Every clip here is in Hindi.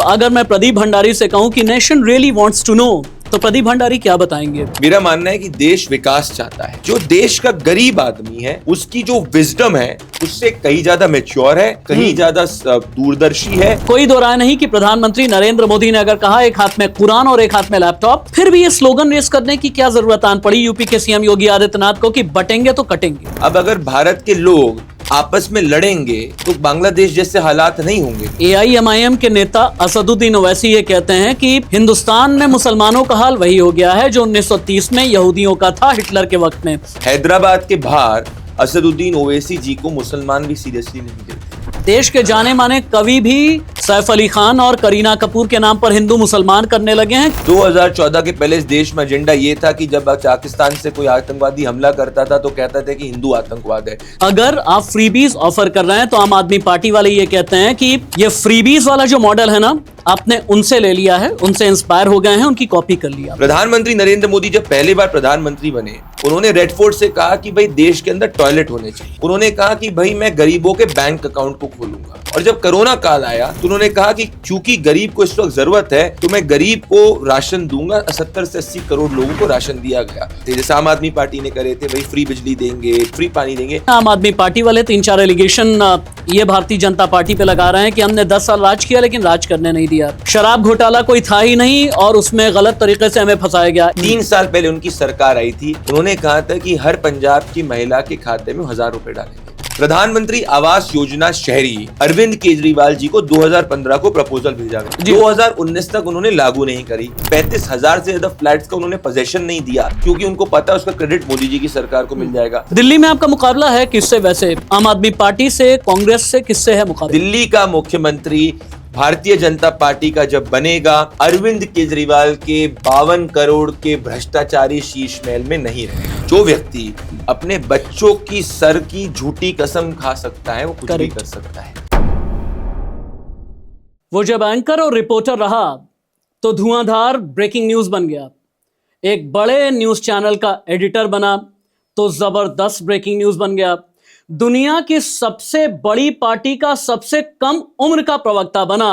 अगर मैं प्रदीप भंडारी से कहूं कि nation really wants to know, तो प्रदीप भंडारी क्या बताएंगे? मेरा मानना है कि देश विकास चाहता है। जो देश का गरीब आदमी है उसकी जो विजडम है उससे कहीं ज्यादा मैच्योर है, कहीं ज्यादा दूरदर्शी है। कोई दो राय नहीं कि प्रधानमंत्री नरेंद्र मोदी ने अगर कहा एक हाथ में कुरान और एक हाथ में लैपटॉप, फिर भी ये स्लोगन रेस करने की क्या जरूरत आन पड़ी यूपी के सीएम योगी आदित्यनाथ को कि बटेंगे तो कटेंगे। अब अगर भारत के लोग आपस में लड़ेंगे तो बांग्लादेश जैसे हालात नहीं होंगे। AIMIM के नेता असदुद्दीन ओवैसी ये कहते हैं कि हिंदुस्तान में मुसलमानों का हाल वही हो गया है जो 1930 में यहूदियों का था हिटलर के वक्त में। हैदराबाद के बाहर असदुद्दीन ओवैसी जी को मुसलमान भी सीरियसली नहीं लेते। देश के जाने माने कवि भी सैफ अली खान और करीना कपूर के नाम पर हिंदू मुसलमान करने लगे हैं। 2014 के पहले इस देश में एजेंडा ये था कि जब पाकिस्तान से कोई आतंकवादी हमला करता था तो कहता था कि हिंदू आतंकवाद है। अगर आप फ्रीबीज ऑफर कर रहे हैं तो आम आदमी पार्टी वाले ये कहते हैं कि ये फ्रीबीज वाला जो मॉडल है ना, आपने उनसे ले लिया है, उनसे इंस्पायर हो गए हैं, उनकी कॉपी कर लिया। प्रधानमंत्री नरेंद्र मोदी जब पहली बार प्रधानमंत्री बने, उन्होंने रेड फोर्ट से कहा कि भाई देश के अंदर टॉयलेट होने चाहिए। उन्होंने कहा कि भाई मैं गरीबों के बैंक अकाउंट को खोलूंगा। और जब कोरोना काल आया तो उन्होंने कहा कि चूंकि गरीब को इस वक्त जरूरत है तो मैं गरीब को राशन दूंगा। 70 से 80 करोड़ लोगों को राशन दिया गया। जैसे आम आदमी पार्टी ने करे थे, भाई फ्री बिजली देंगे, फ्री पानी देंगे। आम आदमी पार्टी वाले 3-4 एलिगेशन ये भारतीय जनता पार्टी पे लगा रहे हैं कि हमने 10 साल राज किया लेकिन राज करने नहीं दिया। शराब घोटाला कोई था ही नहीं और उसमें गलत तरीके से हमें फंसाया गया। 3 साल पहले उनकी सरकार आई थी, उन्होंने कहा था कि हर पंजाब की महिला के खाते में 1000 रुपए डालेंगे। प्रधानमंत्री आवास योजना शहरी अरविंद केजरीवाल जी को 2015 को प्रपोजल भेजा गया। 2019 तक उन्होंने लागू नहीं करी। 35,000 से ज्यादा फ्लैट्स का उन्होंने पोजेशन नहीं दिया क्योंकि उनको पता है उसका क्रेडिट मोदी जी की सरकार को मिल जाएगा। दिल्ली में आपका मुकाबला है किससे? वैसे आम आदमी पार्टी से, कांग्रेस से, किससे है मुकाबला? दिल्ली का मुख्यमंत्री भारतीय जनता पार्टी का जब बनेगा, अरविंद केजरीवाल के 52 करोड़ के भ्रष्टाचारी शीश महल में नहीं रहेगा। जो व्यक्ति अपने बच्चों की सर की झूठी कसम खा सकता है वो कुछ भी कर सकता है। वो जब एंकर और रिपोर्टर रहा तो धुआंधार ब्रेकिंग न्यूज बन गया। एक बड़े न्यूज चैनल का एडिटर बना तो जबरदस्त ब्रेकिंग न्यूज बन गया। दुनिया की सबसे बड़ी पार्टी का सबसे कम उम्र का प्रवक्ता बना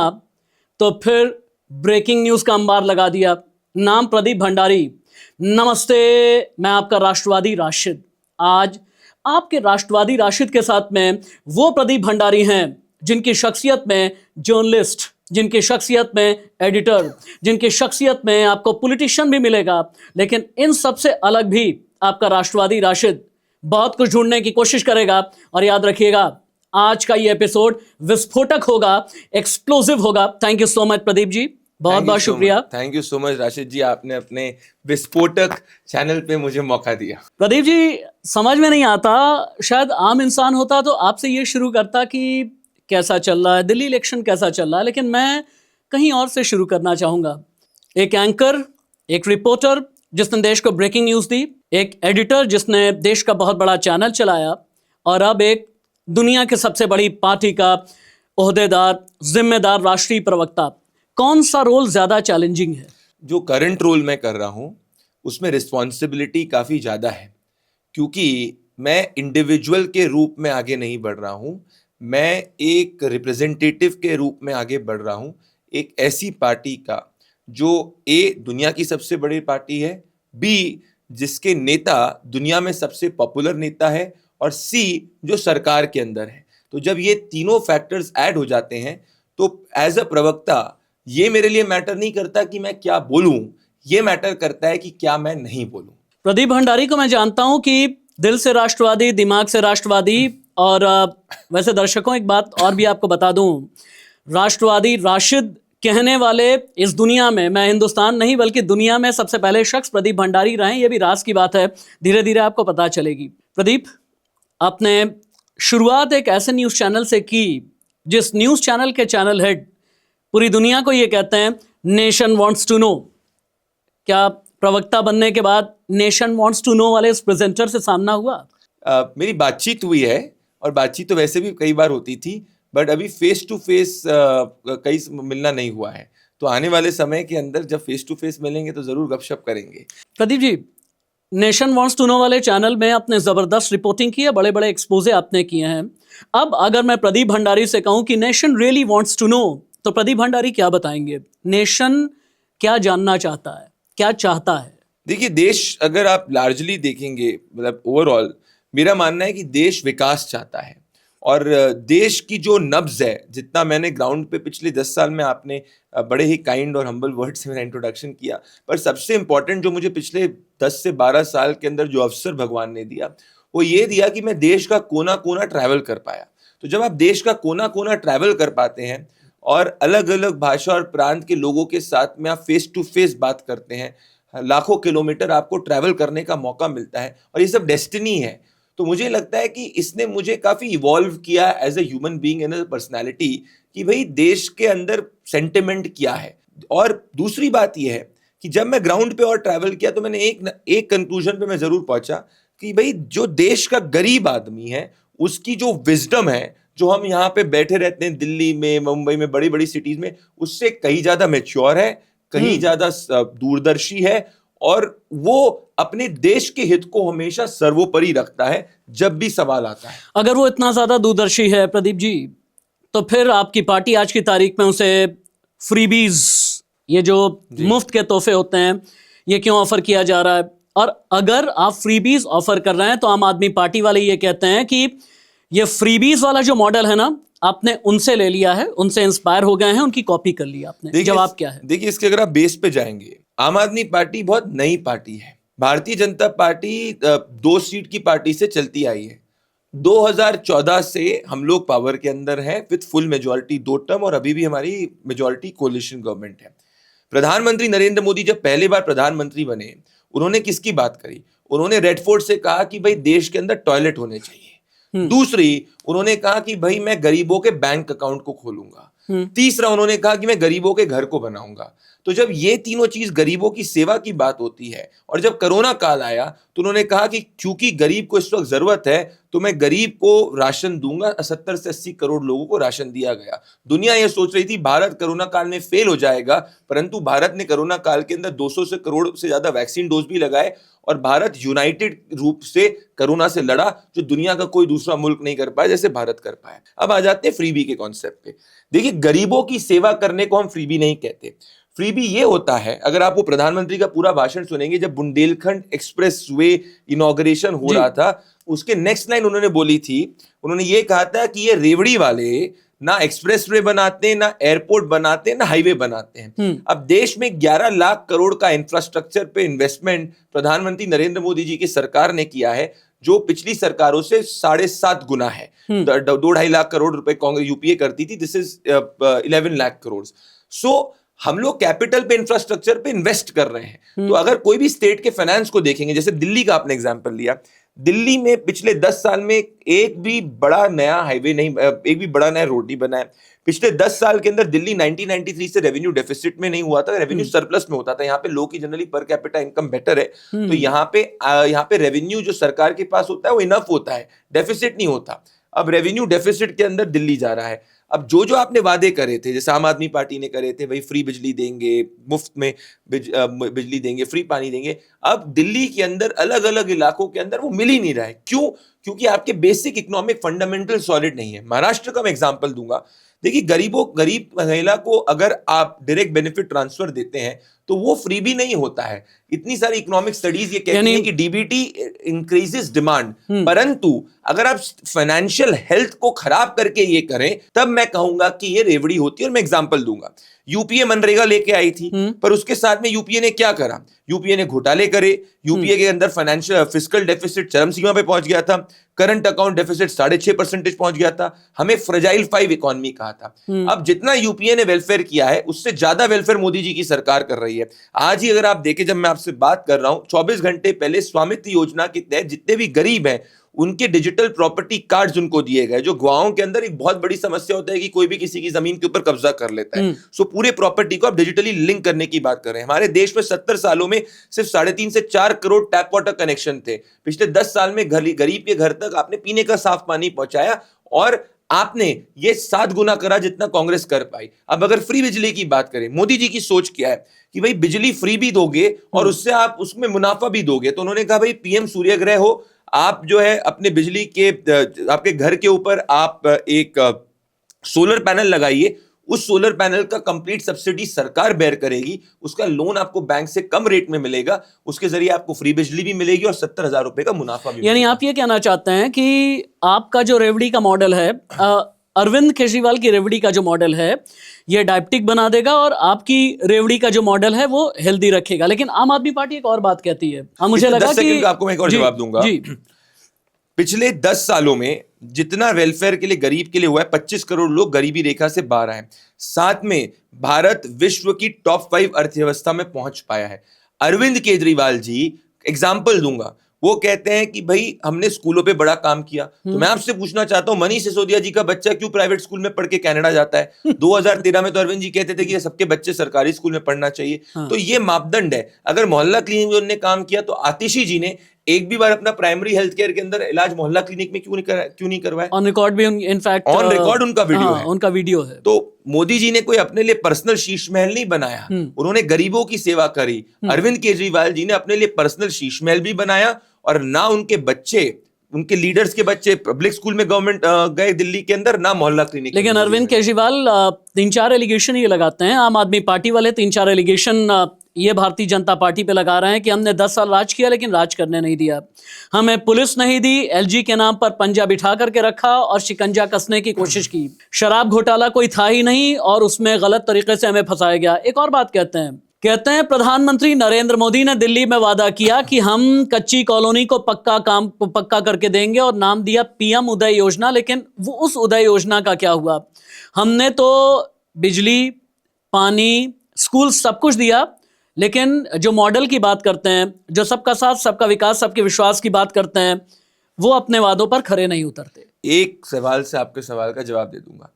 तो फिर ब्रेकिंग न्यूज का अंबार लगा दिया। नाम प्रदीप भंडारी। नमस्ते, मैं आपका राष्ट्रवादी राशिद। आज आपके राष्ट्रवादी राशिद के साथ में वो प्रदीप भंडारी हैं जिनकी शख्सियत में जर्नलिस्ट, जिनकी शख्सियत में एडिटर, जिनकी शख्सियत में आपको पॉलिटिशियन भी मिलेगा, लेकिन इन सबसे अलग भी आपका राष्ट्रवादी राशिद बहुत कुछ ढूंढने की कोशिश करेगा। और याद रखिएगा, आज का ये एपिसोड विस्फोटक होगा, एक्सप्लोसिव होगा। Thank you so much Pradeep ji, बहुत बहुत शुक्रिया। Thank you so much Rashid ji, आपने अपने विस्फोटक चैनल पे मुझे मौका दिया। प्रदीप जी, समझ में नहीं आता, शायद आम इंसान होता तो आपसे ये शुरू करता कि कैसा चल रहा है, दिल्ली इलेक्शन कैसा चल रहा है, लेकिन मैं कहीं और से शुरू करना चाहूंगा। एक एंकर, एक रिपोर्टर जिसने देश को ब्रेकिंग न्यूज दी, एक एडिटर जिसने देश का बहुत बड़ा चैनल चलाया, और अब एक दुनिया के सबसे बड़ी पार्टी का ओहदेदार, जिम्मेदार राष्ट्रीय प्रवक्ता। कौन सा रोल ज्यादा चैलेंजिंग है? जो करंट रोल मैं कर रहा हूं उसमें रिस्पॉन्सिबिलिटी काफी ज्यादा है, क्योंकि मैं इंडिविजुअल के रूप में आगे नहीं बढ़ रहा हूं, मैं एक रिप्रेजेंटेटिव के रूप में आगे बढ़ रहा हूं। एक ऐसी पार्टी का जो ए दुनिया की सबसे बड़ी पार्टी है, बी जिसके नेता दुनिया में सबसे पॉपुलर नेता है, और सी जो सरकार के अंदर है। तो जब ये तीनों फैक्टर्स ऐड हो जाते हैं तो एज अ प्रवक्ता ये मेरे लिए मैटर नहीं करता कि मैं क्या बोलूं, ये मैटर करता है कि क्या मैं नहीं बोलूं। प्रदीप भंडारी को मैं जानता हूं कि दिल से राष्ट्रवादी, दिमाग से राष्ट्रवादी। और वैसे दर्शकों, एक बात और भी आपको बता दूं, राष्ट्रवादी राशिद कहने वाले इस दुनिया में, मैं हिंदुस्तान नहीं बल्कि दुनिया में सबसे पहले शख्स प्रदीप भंडारी रहे। ये भी राज की बात है, धीरे धीरे आपको पता चलेगी। प्रदीप, आपने शुरुआत एक ऐसे न्यूज़ चैनल से की जिस न्यूज़ चैनल के चैनल हेड पूरी दुनिया को ये कहते हैं नेशन वांट्स टू नो। क्या प्रवक्ता बनने के बाद नेशन वांट्स टू नो वाले इस प्रेजेंटर से सामना हुआ? मेरी बातचीत हुई है, और बातचीत तो वैसे भी कई बार होती थी, बट अभी फेस टू फेस कहीं मिलना नहीं हुआ है। तो आने वाले समय के अंदर जब फेस टू फेस मिलेंगे तो जरूर गपशप करेंगे। Pradeep ji, nation wants to no वाले चैनल में आपने जबरदस्त रिपोर्टिंग की है, बड़े बड़े एक्सपोजे आपने किए हैं। अब अगर मैं प्रदीप भंडारी से कहूं कि nation really wants to know, तो प्रदीप भंडारी क्या बताएंगे, नेशन क्या जानना चाहता है, क्या चाहता है? देखिए, देश अगर आप लार्जली देखेंगे, मतलब ओवरऑल मेरा मानना है कि देश विकास चाहता है। और देश की जो नब्ज है, जितना मैंने ग्राउंड पे पिछले 10 साल में, आपने बड़े ही काइंड और हम्बल वर्ड से मेरा इंट्रोडक्शन किया, पर सबसे इंपॉर्टेंट जो मुझे पिछले 10 से 12 साल के अंदर जो अवसर भगवान ने दिया, वो ये दिया कि मैं देश का कोना कोना ट्रैवल कर पाया। तो जब आप देश का कोना कोना ट्रैवल कर पाते हैं और अलग अलग भाषा और प्रांत के लोगों के साथ में आप फेस टू फेस बात करते हैं, लाखों किलोमीटर आपको ट्रैवल करने का मौका मिलता है, और ये सब डेस्टिनी है। तो मुझे लगता है कि इसने मुझे काफी इवॉल्व किया as a human being and a personality, कि भाई देश के अंदर सेंटिमेंट क्या है। और दूसरी बात यह है कि जब मैं ग्राउंड पे और ट्रैवल किया, तो मैंने एक कंक्लूजन पे मैं जरूर पहुंचा कि भाई जो देश का गरीब आदमी है, उसकी जो विजडम है, जो हम यहाँ पे बैठे रहते हैं दिल्ली में, मुंबई में, बड़ी बड़ी सिटीज में, उससे कहीं ज्यादा मैच्योर है, कहीं ज्यादा दूरदर्शी है, और वो अपने देश के हित को हमेशा सर्वोपरि रखता है जब भी सवाल आता है। अगर वो इतना ज्यादा दूरदर्शी है प्रदीप जी, तो फिर आपकी पार्टी आज की तारीख में उसे फ्रीबीज, ये जो मुफ्त के तोहफे होते हैं, ये क्यों ऑफर किया जा रहा है? और अगर आप फ्रीबीज ऑफर कर रहे हैं, तो आम आदमी पार्टी वाले ये कहते हैं कि ये फ्रीबीज वाला जो मॉडल है ना, आपने उनसे ले लिया है, उनसे इंस्पायर हो गए हैं, उनकी कॉपी कर ली आपने। जवाब क्या है? देखिए, इसके अगर आप बेस पे जाएंगे, आम आदमी पार्टी बहुत नई पार्टी है। भारतीय जनता पार्टी 2 सीट की पार्टी से चलती आई है। 2014 से हम लोग पावर के अंदर हैं विद फुल मेजॉरिटी 2 टर्म, और अभी भी हमारी मेजॉरिटी कोलिशन गवर्नमेंट है। प्रधानमंत्री नरेंद्र मोदी जब पहली बार प्रधानमंत्री बने, उन्होंने किसकी बात करी? उन्होंने रेड फोर्ट से कहा कि भाई देश के अंदर टॉयलेट होने चाहिए। दूसरी, उन्होंने कहा कि भाई मैं गरीबों के बैंक अकाउंट को खोलूंगा। तीसरा, उन्होंने कहा कि मैं गरीबों के घर को बनाऊंगा। तो जब ये तीनों चीज गरीबों की सेवा की बात होती है, और जब कोरोना काल आया, तो उन्होंने कहा कि क्योंकि गरीब को इस वक्त जरूरत है, तो मैं गरीब को राशन दूंगा। 70 से 80 करोड़ लोगों को राशन दिया गया। दुनिया ये सोच रही थी भारत कोरोना काल में फेल हो जाएगा, परंतु भारत ने कोरोना काल के अंदर 200 से करोड़ से ज्यादा वैक्सीन डोज भी लगाए, और भारत यूनाइटेड रूप से कोरोना से लड़ा, जो दुनिया का कोई दूसरा मुल्क नहीं कर पाया जैसे भारत कर पाया। अब आ जाते हैं फ्रीबी के कॉन्सेप्ट पे। देखिए, गरीबों की सेवा करने को हम फ्रीबी नहीं कहते। फ्रीबी ये होता है, अगर आप वो प्रधानमंत्री का पूरा भाषण सुनेंगे, जब बुंदेलखंड एक्सप्रेस वे इनॉग्रेशन हो रहा था, उसके नेक्स्ट लाइन उन्होंने बोली थी, उन्होंने ये कहा था कि ये रेवड़ी वाले ना एक्सप्रेस वे बनाते हैं, ना एयरपोर्ट बनाते हैं, ना हाईवे बनाते हैं। अब देश में 11 लाख करोड़ का इंफ्रास्ट्रक्चर पे इन्वेस्टमेंट प्रधानमंत्री नरेंद्र मोदी जी की सरकार ने किया है, जो पिछली सरकारों से 7.5 गुना है। 2-2.5 लाख करोड़ रुपए कांग्रेस यूपीए करती थी, दिस इज 11 लाख करोड़। सो हम लोग कैपिटल पे, इंफ्रास्ट्रक्चर पे इन्वेस्ट कर रहे हैं। तो अगर कोई भी स्टेट के फाइनेंस को देखेंगे, जैसे दिल्ली का आपने एग्जांपल लिया, दिल्ली में पिछले 10 साल में एक भी बड़ा नया हाईवे नहीं, एक भी बड़ा नया रोड नहीं बना है। पिछले 10 साल के अंदर दिल्ली 1993 से रेवेन्यू डेफिसिट में नहीं हुआ था, रेवेन्यू सरप्लस में होता था। यहाँ पे लोगों की generally per capita income better है, तो यहाँ पे रेवेन्यू जो सरकार के पास होता है वो इनफ होता है, डेफिसिट नहीं होता। अब रेवेन्यू डेफिसिट के अंदर दिल्ली जा रहा है। अब जो आपने वादे करे थे, जैसे आम आदमी पार्टी ने करे थे, भाई फ्री बिजली देंगे, मुफ्त में बिजली देंगे, फ्री पानी देंगे, अब दिल्ली के अंदर अलग अलग इलाकों के अंदर वो मिल ही नहीं रहा है। क्यों? क्योंकि आपके बेसिक इकोनॉमिक फंडामेंटल सॉलिड नहीं है। महाराष्ट्र का मैं एग्जांपल दूंगा। देखिए, गरीब महिला को अगर आप डायरेक्ट बेनिफिट ट्रांसफर देते हैं, तो वो फ्री भी नहीं होता है। इतनी सारी इकोनॉमिक स्टडीज ये कहती हैं कि डीबीटी इंक्रीजेस डिमांड, परंतु अगर आप फाइनेंशियल हेल्थ को खराब करके ये करें, तब मैं कहूंगा कि ये रेवड़ी होती है। और मैं एग्जांपल दूंगा, यूपीए मनरेगा लेके आई थी, पर उसके साथ में यूपीए ने क्या करा? यूपीए ने घोटाले करे, यूपीए के अंदर फाइनेंशियल फिस्कल डेफिसिट चरम सीमा पे पहुंच गया था, करंट अकाउंट डेफिसिट 6.5% पहुंच गया था, हमें फ्रेजाइल 5 इकोनॉमी कहा था। अब जितना यूपीए ने वेलफेयर किया है, उससे ज्यादा वेलफेयर मोदी जी की सरकार कर रही है। आज ही अगर आप देखें, जब मैं आपसे बात कर रहा हूं, 24 घंटे पहले स्वामित्व योजना के तहत जितने भी गरीब हैं, उनके डिजिटल प्रॉपर्टी कार्ड्स उनको दिए गए। जो गांवों के अंदर एक बहुत बड़ी समस्या होता है कि कोई भी किसी की जमीन के ऊपर कब्जा कर लेता है, सो पूरे प्रॉपर्टी को आप डिजिटली लिंक करने की बात कर रहे हैं। हमारे देश में 70 सालों में सिर्फ 3.5 से 4 करोड़ टैप वाटर कनेक्शन थे। पिछले 10 साल में गरीब के घर तक आपने पीने का साफ पानी पहुंचाया, और आपने ये 7 गुना करा जितना कांग्रेस कर पाई। अब अगर फ्री बिजली की बात करें, मोदी जी की सोच क्या है कि भाई बिजली फ्री भी दोगे और उससे आप उसमें मुनाफा भी दोगे। तो उन्होंने कहा भाई पीएम सूर्यग्रह हो, आप जो है अपने बिजली के आपके घर के ऊपर आप एक सोलर पैनल लगाइए, उस सोलर पैनल का कंप्लीट सब्सिडी सरकार बेयर करेगी, उसका लोन आपको बैंक से कम रेट में मिलेगा, उसके जरिए आपको फ्री बिजली भी मिलेगी और 70,000 रुपए का मुनाफा भी यानी मिलेगा। आप ये कहना चाहते हैं कि आपका जो रेवड़ी का मॉडल है, अरविंद केजरीवाल की रेवड़ी का जो मॉडल है, ये डायबिटिक बना देगा और आपकी रेवड़ी का जो मॉडल है वो हेल्दी रखेगा। लेकिन आम आदमी पार्टी एक और बात कहती है, मुझे इसमें लगा 10 सेकंड कि का आपको मैं एक और जी, जवाब दूंगा। जी, पिछले 10 सालों में जितना वेलफेयर के लिए गरीब के लिए हुआ है, 25 करोड़ लोग गरीबी रेखा से बाहर आए। साथ में भारत विश्व की टॉप 5 अर्थव्यवस्था में पहुंच पाया है। अरविंद केजरीवाल जी, एग्जाम्पल दूंगा, वो कहते हैं कि भाई हमने स्कूलों पे बड़ा काम किया। तो मैं आपसे पूछना चाहता हूं, मनीष सिसोदिया जी का बच्चा क्यों प्राइवेट स्कूल में पढ़ के कनाडा जाता है? 2013 में तो अरविंद जी कहते थे कि सबके बच्चे सरकारी स्कूल में पढ़ना चाहिए। तो ये मापदंड है। अगर मोहल्ला क्लिनिक में उन्होंने काम किया, तो आतिशी जी ने एक भी बार अपना प्राइमरी हेल्थ केयर के अंदर इलाज मोहल्ला क्लिनिक में क्यों नहीं करवाया? ऑन रिकॉर्ड भी इनफैक्ट ऑन रिकॉर्ड उनका वीडियो है। उनका वीडियो है। तो मोदी जी ने कोई अपने लिए पर्सनल शीश महल नहीं बनाया, उन्होंने गरीबों की सेवा करी। अरविंद केजरीवाल जी ने अपने लिए पर्सनल शीश महल भी बनाया, और ना उनके बच्चे, उनके लीडर्स के बच्चे पब्लिक स्कूल में गवर्नमेंट गए दिल्ली के अंदर, ना मोहल्ला क्लिनिक। लेकिन अरविंद केजरीवाल 3-4 एलिगेशन ये लगाते हैं, आम आदमी पार्टी वाले 3-4 एलिगेशन ये भारतीय जनता पार्टी पे लगा रहे हैं कि हमने 10 साल राज किया लेकिन राज करने नहीं दिया, हमें पुलिस नहीं दी, एलजी के नाम पर पंजा बिठा करके रखा और शिकंजा कसने की कोशिश की, शराब घोटाला कोई था ही नहीं और उसमें गलत तरीके से हमें फंसाया गया। एक और बात कहते हैं प्रधानमंत्री नरेंद्र मोदी ने दिल्ली में वादा किया कि हम कच्ची कॉलोनी को पक्का करके देंगे और नाम दिया पीएम उदय योजना। लेकिन वो उस उदय योजना का क्या हुआ? हमने तो बिजली, पानी, स्कूल सब कुछ दिया, लेकिन जो मॉडल की बात करते हैं, जो सबका साथ सबका विकास सबके विश्वास की बात करते हैं, वो अपने वादों पर खरे नहीं उतरते। एक सवाल से आपके सवाल का जवाब दे दूंगा।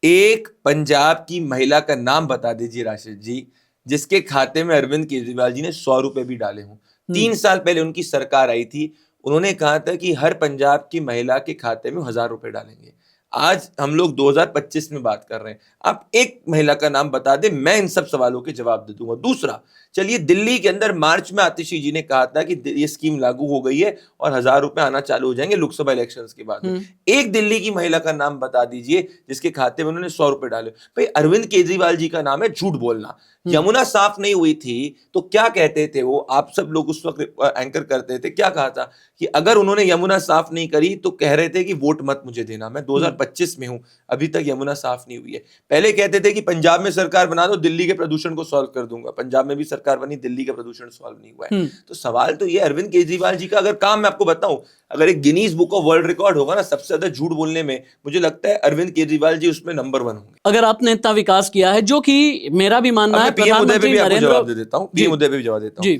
एक पंजाब की महिला का नाम बता दीजिए राशिद जी, जिसके खाते में अरविंद केजरीवाल जी ने 100 रुपए भी डाले हों। 3 साल पहले उनकी सरकार आई थी, उन्होंने कहा था कि हर पंजाब की महिला के खाते में 1000 रुपए डालेंगे। आज हम लोग 2025 में बात कर रहे हैं। आप एक महिला का नाम बता दे, मैं इन सब सवालों के जवाब दे दूंगा। दूसरा, चलिए दिल्ली के अंदर मार्च में आतिशी जी ने कहा था कि ये स्कीम लागू हो गई है और 1000 रुपए आना चालू हो जाएंगे लोकसभा इलेक्शंस के बाद। एक दिल्ली की महिला का नाम बता दीजिए जिसके खाते में उन्होंने 100 रुपए डाले। भाई अरविंद केजरीवाल जी का नाम है झूठ बोलना। यमुना साफ नहीं हुई थी तो क्या कहते थे वो, आप सब लोग उस वक्त एंकर करते थे, क्या कहा था कि अगर उन्होंने यमुना साफ नहीं करी तो कह रहे थे कि वोट मत मुझे देना। मैं 2025 में हूं, अभी तक यमुना साफ नहीं हुई है। पहले कहते थे कि पंजाब में सरकार बना दो, दिल्ली के प्रदूषण को सॉल्व कर दूंगा। पंजाब में भी सरकार बनी, दिल्ली का प्रदूषण सॉल्व नहीं हुआ है। तो सवाल तो ये अरविंद केजरीवाल जी का अगर काम मैं आपको बताऊं, अगर एक Guinness book of world record होगा ना सबसे ज्यादा झूठ बोलने में, मुझे लगता है अरविंद केजरीवाल जी उसमें नंबर 1 होंगे। अगर आपने इतना विकास किया है, जो कि मेरा भी मानना है, पीएम उदय पे भी आपको जवाब दे देता हूं, जी। पीएम उदय पे भी जवाब देता हूं। जी।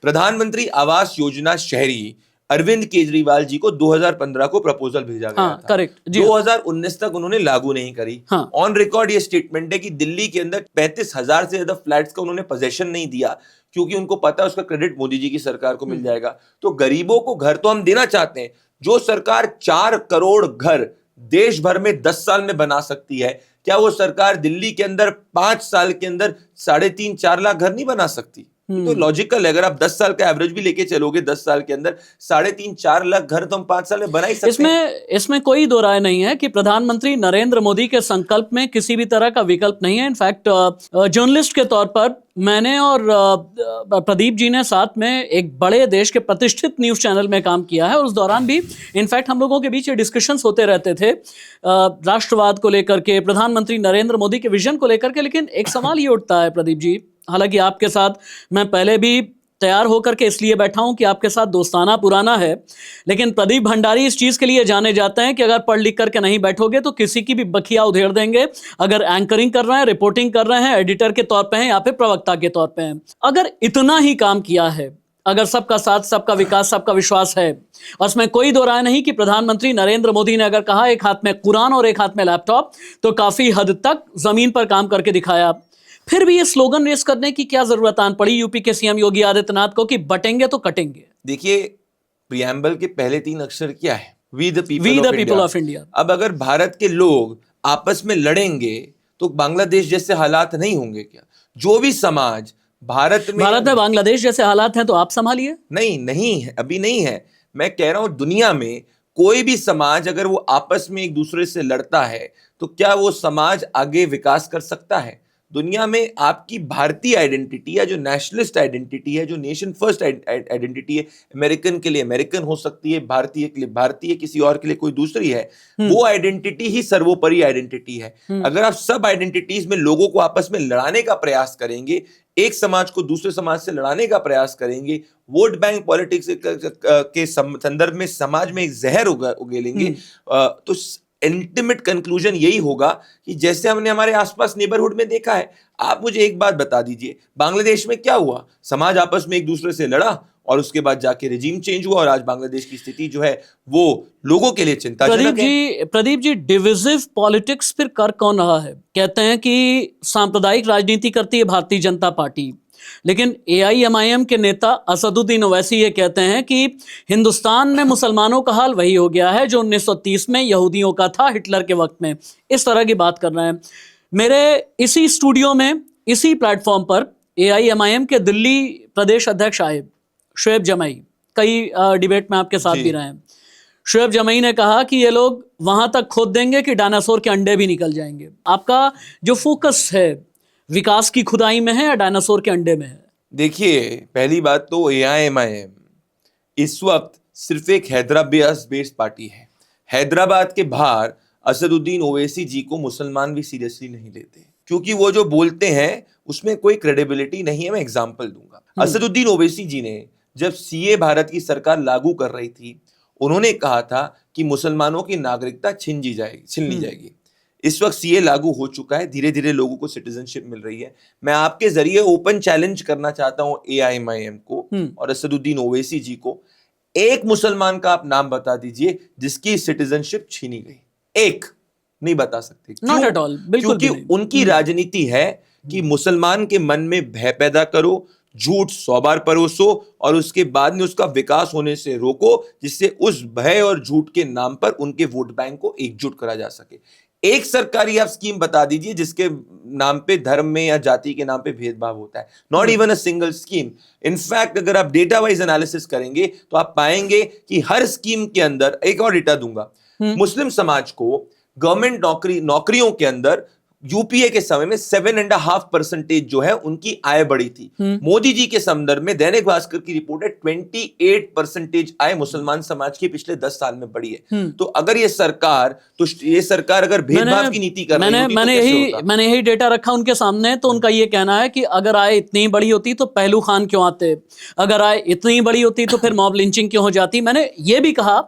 प्रधानमंत्री आवास योजना शहरी अरविंद केजरीवाल जी को 2015 को प्रपोजल भेजा गया था। करेक्ट। 2019 तक उन्होंने लागू नहीं करी। ऑन रिकॉर्ड ये स्टेटमेंट है कि दिल्ली के अंदर 35,000 से ज्यादा फ्लैट्स का उन्होंने पोजेशन नहीं दिया, क्योंकि उनको पता है उसका क्रेडिट मोदी जी की सरकार को मिल जाएगा। तो गरीबों को घर तो हम देना चाहते हैं। जो सरकार 4 करोड़ घर देश भर में 10 साल में बना सकती है, क्या वो सरकार दिल्ली के अंदर 5 साल के अंदर 3.5-4 लाख घर नहीं बना सकती? तो लॉजिकल है, अगर आप 10 साल का एवरेज भी लेके चलोगे, 10 साल के अंदर 3.5-4 लाख घर तो हम 5 साल में बना ही सकते हैं। इसमें कोई दो राय नहीं है कि प्रधानमंत्री नरेंद्र मोदी के संकल्प में किसी भी तरह का विकल्प नहीं है। इनफैक्ट जर्नलिस्ट के तौर पर मैंने और प्रदीप जी ने साथ में एक बड़े देश के प्रतिष्ठित न्यूज चैनल में काम किया है, और उस दौरान भी इनफैक्ट हम लोगों के बीच ये डिस्कशंस होते रहते थे राष्ट्रवाद को लेकर के, प्रधानमंत्री नरेंद्र मोदी के विजन को लेकर के। लेकिन एक सवाल ये उठता है प्रदीप जी, हालांकि आपके साथ मैं पहले भी तैयार होकर के इसलिए बैठा हूं कि आपके साथ दोस्ताना पुराना है, लेकिन प्रदीप भंडारी इस चीज के लिए जाने जाते हैं कि अगर पढ़ लिख करके नहीं बैठोगे तो किसी की भी बखिया उधेड़ देंगे। अगर एंकरिंग कर रहे हैं, रिपोर्टिंग कर रहे हैं, एडिटर के तौर पे हैं या फिर प्रवक्ता के तौर पे हैं, अगर इतना ही काम किया है, अगर सबका साथ सबका विकास सबका विश्वास है, और इसमें कोई दो राय नहीं कि प्रधानमंत्री नरेंद्र मोदी ने अगर कहा एक हाथ में कुरान और एक हाथ में लैपटॉप, तो काफी हद तक जमीन पर काम करके दिखाया। फिर भी ये स्लोगन रेस करने की क्या जरूरत आन पड़ी यूपी के सीएम योगी आदित्यनाथ को कि बटेंगे तो कटेंगे? देखिए, प्रियम्बल के पहले 3 अक्षर क्या है? We the people of India. अब अगर भारत के लोग आपस में लड़ेंगे तो बांग्लादेश जैसे हालात नहीं होंगे क्या? जो भी समाज भारत में बांग्लादेश जैसे हालात हैं तो आप संभालिए। नहीं है, अभी नहीं है। मैं कह रहा हूं दुनिया में कोई भी समाज अगर वो आपस में एक दूसरे से लड़ता है तो क्या वो समाज आगे विकास कर सकता है? दुनिया में आपकी भारतीय आइडेंटिटी या जो नेशनलिस्ट आइडेंटिटी है, जो नेशन फर्स्ट आइडेंटिटी है, अमेरिकन के लिए अमेरिकन हो सकती है, भारतीय के लिए भारतीय, किसी और के लिए कोई दूसरी है, वो आइडेंटिटी ही सर्वोपरि आइडेंटिटी है। अगर आप सब आइडेंटिटीज में लोगों को आपस में लड़ाने का प्रयास करेंगे, एक समाज को दूसरे समाज से लड़ाने का प्रयास करेंगे, वोट बैंक पॉलिटिक्स के संदर्भ में समाज में एक जहर उगेलेंगे, तो अल्टीमेट कंक्लूजन यही होगा कि जैसे हमने हमारे आसपास नेबरहुड में देखा है। आप मुझे एक बात बता दीजिए, बांग्लादेश में क्या हुआ? समाज आपस में एक दूसरे से लड़ा और उसके बाद जाके रिजीम चेंज हुआ और आज बांग्लादेश की स्थिति जो है वो लोगों के लिए चिंताजनक है। प्रदीप जी, डिविजिव पॉलिटिक्स फिर कर कौन रहा है? कहते हैं कि सांप्रदायिक राजनीति करती है भारतीय जनता पार्टी, लेकिन AIMIM के नेता असदुद्दीन ओवैसी ये कहते हैं कि हिंदुस्तान में मुसलमानों का हाल वही हो गया है जो 1930 में यहूदियों का था, हिटलर के वक्त में। इस तरह की बात कर रहे हैं। मेरे इसी स्टूडियो में, इसी प्लेटफॉर्म पर AIMIM के दिल्ली प्रदेश अध्यक्ष आए, शुएब जमई, कई डिबेट में आपके साथ भी रहे हैं। शुएब जमई ने कहा कि ये लोग वहां तक खोद देंगे कि डायनासोर के अंडे भी निकल जाएंगे। आपका जो फोकस है विकास की खुदाई में है या डायनासोर के अंडे में है? देखिए, पहली बात तो AIMIM इस वक्त सिर्फ एक हैदराबाद बेस्ड पार्टी है। हैदराबाद के बाहर असदुद्दीन ओवैसी जी को मुसलमान भी सीरियसली नहीं लेते, क्योंकि वो जो बोलते हैं उसमें कोई क्रेडिबिलिटी नहीं है। मैं एग्जांपल दूंगा। असदुद्दीन ओवैसी जी ने जब CA भारत की सरकार लागू कर रही थी, उन्होंने कहा था कि मुसलमानों की नागरिकता छीन ली जाएगी। इस वक्त CA लागू हो चुका है, धीरे धीरे लोगों को सिटीजनशिप मिल रही है। मैं आपके जरिए ओपन चैलेंज करना चाहता हूं AIMIM को और असदुद्दीन ओवैसी जी को, एक मुसलमान का आप नाम बता दीजिए जिसकी सिटीजनशिप छीनी गई। एक नहीं बता सकते। नॉट एट ऑल, बिल्कुल। क्योंकि उनकी राजनीति है कि मुसलमान के मन में भय पैदा करो, झूठ 100 बार परोसो और उसके बाद में उसका विकास होने से रोको, जिससे उस भय और झूठ के नाम पर उनके वोट बैंक को एकजुट करा जा सके। एक सरकारी आप स्कीम बता दीजिए जिसके नाम पे धर्म में या जाति के नाम पे भेदभाव होता है। Not even a single scheme. In fact अगर आप डेटा वाइज एनालिसिस करेंगे तो आप पाएंगे कि हर स्कीम के अंदर, एक और डेटा दूंगा, मुस्लिम समाज को गवर्नमेंट नौकरियों के अंदर यूपीए के समय में 7.5% जो है उनकी आय बढ़ी थी। मोदी जी के संदर्भ में दैनिक भास्कर की रिपोर्ट है 28% आय मुसलमान समाज की पिछले 10 साल में बढ़ी है। तो अगर ये सरकार अगर भेदभाव की नीति कर रही होती तो कैसे होता? मैंने यही डेटा रखा उनके सामने, तो उनका ये कहना है कि अगर आय इतनी बड़ी होती तो पहलू खान क्यों आते, अगर आय इतनी बड़ी होती तो फिर मॉब लिंचिंग क्यों हो जाती। मैंने ये भी कहा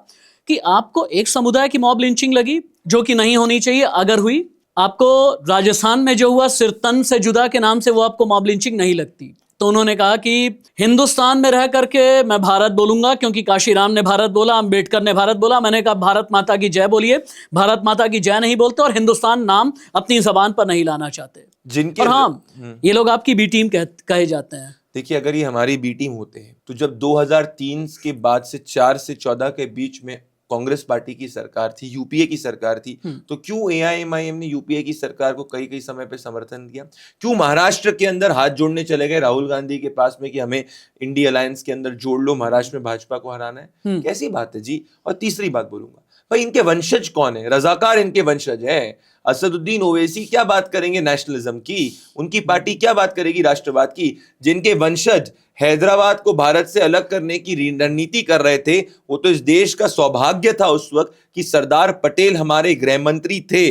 कि आपको एक समुदाय की मॉब लिंचिंग लगी जो कि नहीं होनी चाहिए, अगर हुई। आपको राजस्थान में जो हुआ सिरतन से जुदा के नाम से, वो आपको मॉब लिंचिंग नहीं लगती। तो उन्होंने कहा कि हिंदुस्तान में रह करके मैं भारत बोलूंगा, क्योंकि काशीराम ने भारत बोला, अंबेडकर ने भारत बोला। मैंने कहा भारत माता की जय बोलिए, भारत माता की जय नहीं बोलते और हिंदुस्तान नाम अपनी जबान पर नहीं लाना चाहते। जिनके और हाँ, ये लोग आपकी बी टीम कहे जाते हैं। देखिए, अगर ये हमारी बी टीम होते हैं तो जब 2003 के बाद से 4 से 14 के बीच में कांग्रेस पार्टी की सरकार थी, यूपीए की सरकार थी, तो क्यों AIMIM ने यूपीए की सरकार को कई कई समय पे समर्थन दिया? क्यों महाराष्ट्र के अंदर हाथ जोड़ने चले गए राहुल गांधी के पास में कि हमें इंडी अलायंस के अंदर जोड़ लो, महाराष्ट्र में भाजपा को हराना है? कैसी बात है जी। और तीसरी बात बोलूंगा, भाई इनके वंशज कौन है? रजाकार इनके वंशज है। असदुद्दीन ओवैसी क्या बात करेंगे नेशनलिज्म की? उनकी पार्टी क्या बात करेगी राष्ट्रवाद की? जिनके वंशज हैदराबाद को भारत से अलग करने की रणनीति कर रहे थे, वो तो इस देश का सौभाग्य था उस वक्त कि सरदार पटेल हमारे गृह मंत्री थे।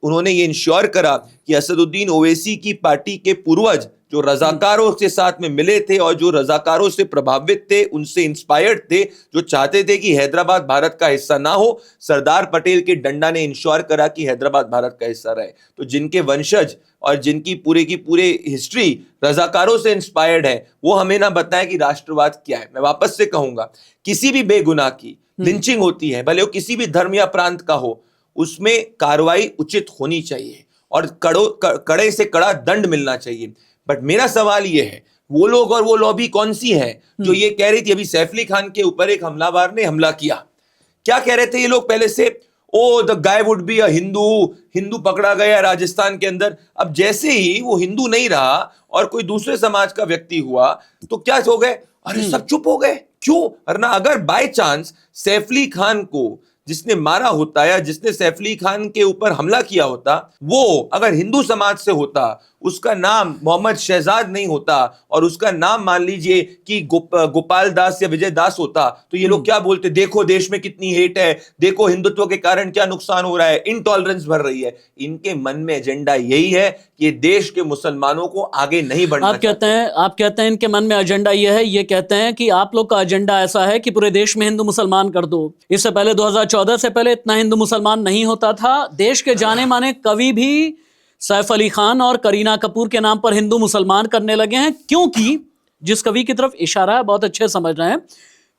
उन्होंने ये इंश्योर करा कि असदुद्दीन ओवैसी की पार्टी के पूर्वज जो रजाकारों के साथ में मिले थे और जो रजाकारों से प्रभावित थे, उनसे इंस्पायर्ड थे, जो चाहते थे कि हैदराबाद भारत का हिस्सा ना हो, सरदार पटेल के डंडा ने इंश्योर करा कि हैदराबाद भारत का हिस्सा रहे। तो जिनके वंशज और जिनकी पूरे की पूरे हिस्ट्री रजाकारों से इंस्पायर्ड है, वो हमें ना बताएं कि राष्ट्रवाद क्या है। मैं वापस से कहूंगा, किसी भी बेगुनाह की लिंचिंग होती है, भले वो किसी भी धर्म या प्रांत का हो, उसमें कार्रवाई उचित होनी चाहिए और कड़े से कड़ा दंड मिलना चाहिए। बट मेरा सवाल ये है, वो लोग और वो लॉबी कौन सी है जो ये कह रही थी? अभी सैफ अली खान के ऊपर एक हमलावर ने हमला किया, क्या कह रहे थे ये लोग पहले से? Oh the guy would be a Hindu पकड़ा गया राजस्थान के अंदर। अब जैसे ही वो हिंदू नहीं रहा और कोई दूसरे समाज का व्यक्ति हुआ तो क्या हो गए? अरे सब चुप हो गए। क्यों? वरना अगर बाय चांस सैफ अली खान को जिसने मारा होता या जिसने सैफ अली खान के ऊपर हमला किया होता, वो अगर हिंदू समाज से होता, उसका नाम मोहम्मद शहजाद नहीं होता और उसका नाम मान लीजिए कि गोपाल दास या विजय दास होता, तो ये लोग क्या बोलते, देखो देश में कितनी हेट है, देखो हिंदुत्व के कारण क्या नुकसान हो रहा है, इनटॉलरेंस बढ़ रही है। इनके मन में एजेंडा यही है कि देश के मुसलमानों को आगे नहीं बढ़ना। आप कहते हैं इनके मन में एजेंडा यह है, ये कहते हैं कि आप लोग का एजेंडा ऐसा है कि पूरे देश में हिंदू मुसलमान कर दो। इससे पहले 2014 से पहले इतना हिंदू मुसलमान नहीं होता था। देश के जाने माने कवि भी सैफ अली खान और करीना कपूर के नाम पर हिंदू मुसलमान करने लगे हैं, क्योंकि जिस कवि की तरफ इशारा है बहुत अच्छे समझ रहे हैं,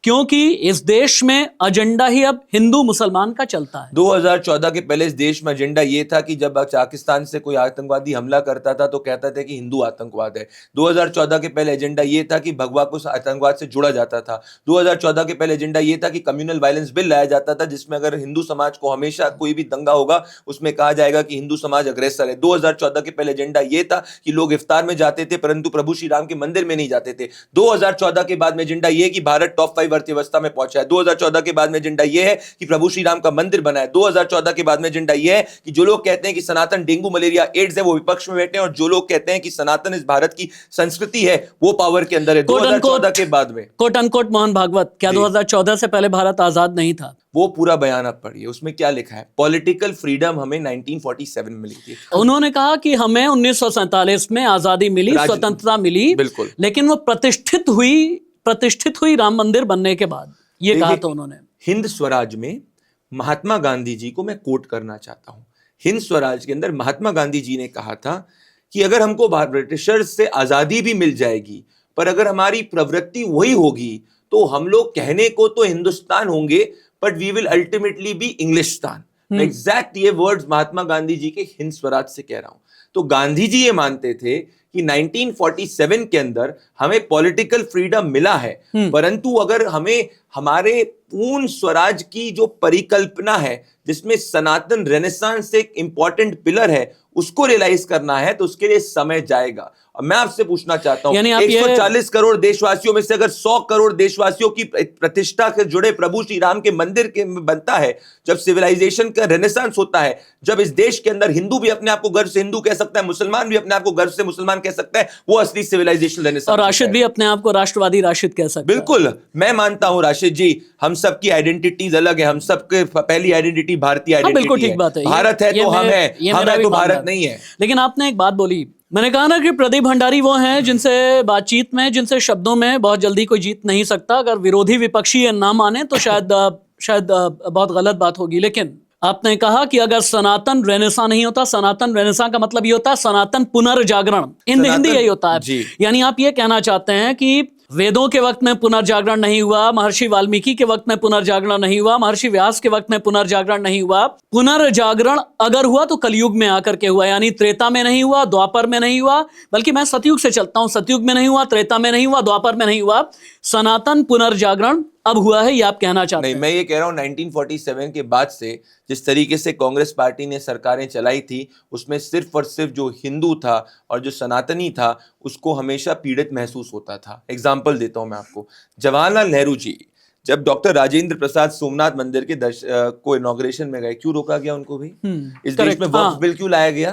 क्योंकि इस देश में एजेंडा ही अब हिंदू मुसलमान का चलता है। 2014 के पहले इस देश में एजेंडा ये था कि जब पाकिस्तान से कोई आतंकवादी हमला करता था तो कहता था कि हिंदू आतंकवाद है। 2014 के पहले एजेंडा ये था कि भगवा को आतंकवाद से जोड़ा जाता था। 2014 के पहले एजेंडा ये था कि कम्युनल वायलेंस बिल लाया जाता था, जिसमें अगर हिंदू समाज को हमेशा कोई भी दंगा होगा उसमें कहा जाएगा कि हिंदू समाज अग्रेसर है। 2014 के पहले एजेंडा ये था कि लोग इफ्तार में जाते थे परंतु प्रभु श्री राम के मंदिर में नहीं जाते थे। 2014 के बाद में एजेंडा ये कि भारत टॉप 5 अर्थव्यवस्था में पहुंचा है। 2014 के बाद में एजेंडा ये है कि प्रभु श्री राम का मंदिर बना है। 2014 के बाद में एजेंडा ये है कि जो लोग कहते हैं कि सनातन डेंगू मलेरिया एड्स है वो विपक्ष में बैठे हैं, और जो लोग कहते हैं कि सनातन इस भारत की संस्कृति है वो पावर के अंदर है। 2014 के बाद में कोट अनकोट मोहन भागवत, क्या 2014 से पहले भारत आजाद नहीं था? वो पूरा बयान आप पढ़िए, उसमें क्या लिखा है। पॉलिटिकल फ्रीडम हमें 1947 में मिली थी। उन्होंने कहा कि हमें 1947 में आजादी मिली, स्वतंत्रता मिली, बिल्कुल, लेकिन वो प्रतिष्ठित हुई राम मंदिर बनने के बाद। ये कहा था उन्होंने। हिंद स्वराज में महात्मा गांधी जी को मैं कोट करना चाहता हूं। हिंद स्वराज के अंदर महात्मा गांधी जी ने कहा था कि अगर हमको ब्रिटिशर्स से आजादी भी मिल जाएगी, पर अगर हमारी प्रवृत्ति वही होगी तो हम लोग कहने को तो हिंदुस्तान होंगे but we will ultimately be इंग्लिशस्तान। एग्जैक्ट ये वर्ड्स महात्मा गांधी जी के हिंद स्वराज से कह रहा हूं। तो गांधी जी ये मानते थे कि 1947 के अंदर हमें पॉलिटिकल फ्रीडम मिला है, परंतु अगर हमें हमारे पूर्ण स्वराज की जो परिकल्पना है, जिसमें सनातन रेनेसांस एक इंपॉर्टेंट पिलर है, उसको रियलाइज करना है तो उसके लिए समय जाएगा। और मैं आपसे पूछना चाहता हूं, 140 करोड़ देशवासियों में से अगर 100 करोड़ देशवासियों की प्रतिष्ठा से जुड़े प्रभु श्री राम के मंदिर के बनता है, जब सिविलाइजेशन का रेनेसांस होता है, जब इस देश के अंदर हिंदू भी अपने आप को गर्व से हिंदू कह सकता है, मुसलमान भी अपने आप को गर्व से मुसलमान कह सकता है, वो असली सिविलाइजेशन रेनेसांस। और राशिद भी अपने आप को राष्ट्रवादी राशिद कह सकता है। बिल्कुल, मैं मानता हूं राशिद जी, हम सबकी आइडेंटिटीज अलग है। हम सबके पहली आइडेंटिटी भारतीय आइडेंटिटी बिल्कुल ठीक बात है। भारत है तो हम है, हम है तो भारत नहीं है। लेकिन आपने एक बात बोली, मैंने कहा ना कि प्रदीप भंडारी वो हैं जिनसे बातचीत में, जिनसे शब्दों में बहुत जल्दी कोई जीत नहीं सकता। अगर विरोधी विपक्षी ना माने तो शायद बहुत गलत बात होगी। लेकिन आपने कहा कि अगर सनातन रेनेसां नहीं होता, सनातन रेनेसां का मतलब ये होता है सनातन पुनर्जागरण, हिंदी यही होता है। यानी आप ये कहना चाहते हैं कि वेदों के वक्त में पुनर्जागरण नहीं हुआ, महर्षि वाल्मीकि के वक्त में पुनर्जागरण नहीं हुआ, महर्षि व्यास के वक्त में पुनर्जागरण नहीं हुआ। पुनर्जागरण अगर हुआ तो कलयुग में आकर के हुआ, यानी त्रेता में नहीं हुआ, द्वापर में नहीं हुआ, बल्कि मैं सतयुग से चलता हूं, सतयुग में नहीं हुआ, त्रेता में नहीं हुआ, द्वापर में नहीं हुआ, सनातन पुनर्जागरण अब हुआ है, ये आप कहना चाहते हैं? नहीं, मैं ये कह रहा हूं 1947 के बाद से जिस तरीके से कांग्रेस पार्टी ने सरकारें चलाई थी, उसमें सिर्फ और सिर्फ जो हिंदू था और जो सनातनी था उसको हमेशा पीड़ित महसूस होता था। एग्जाम्पल देता हूं मैं आपको। जवाहरलाल नेहरू जी जब डॉक्टर राजेंद्र प्रसाद सोमनाथ मंदिर के को इनॉग्रेशन में गए, क्यों रोका गया उनको भी? इस देश में वक्फ बिल क्यों लाया गया?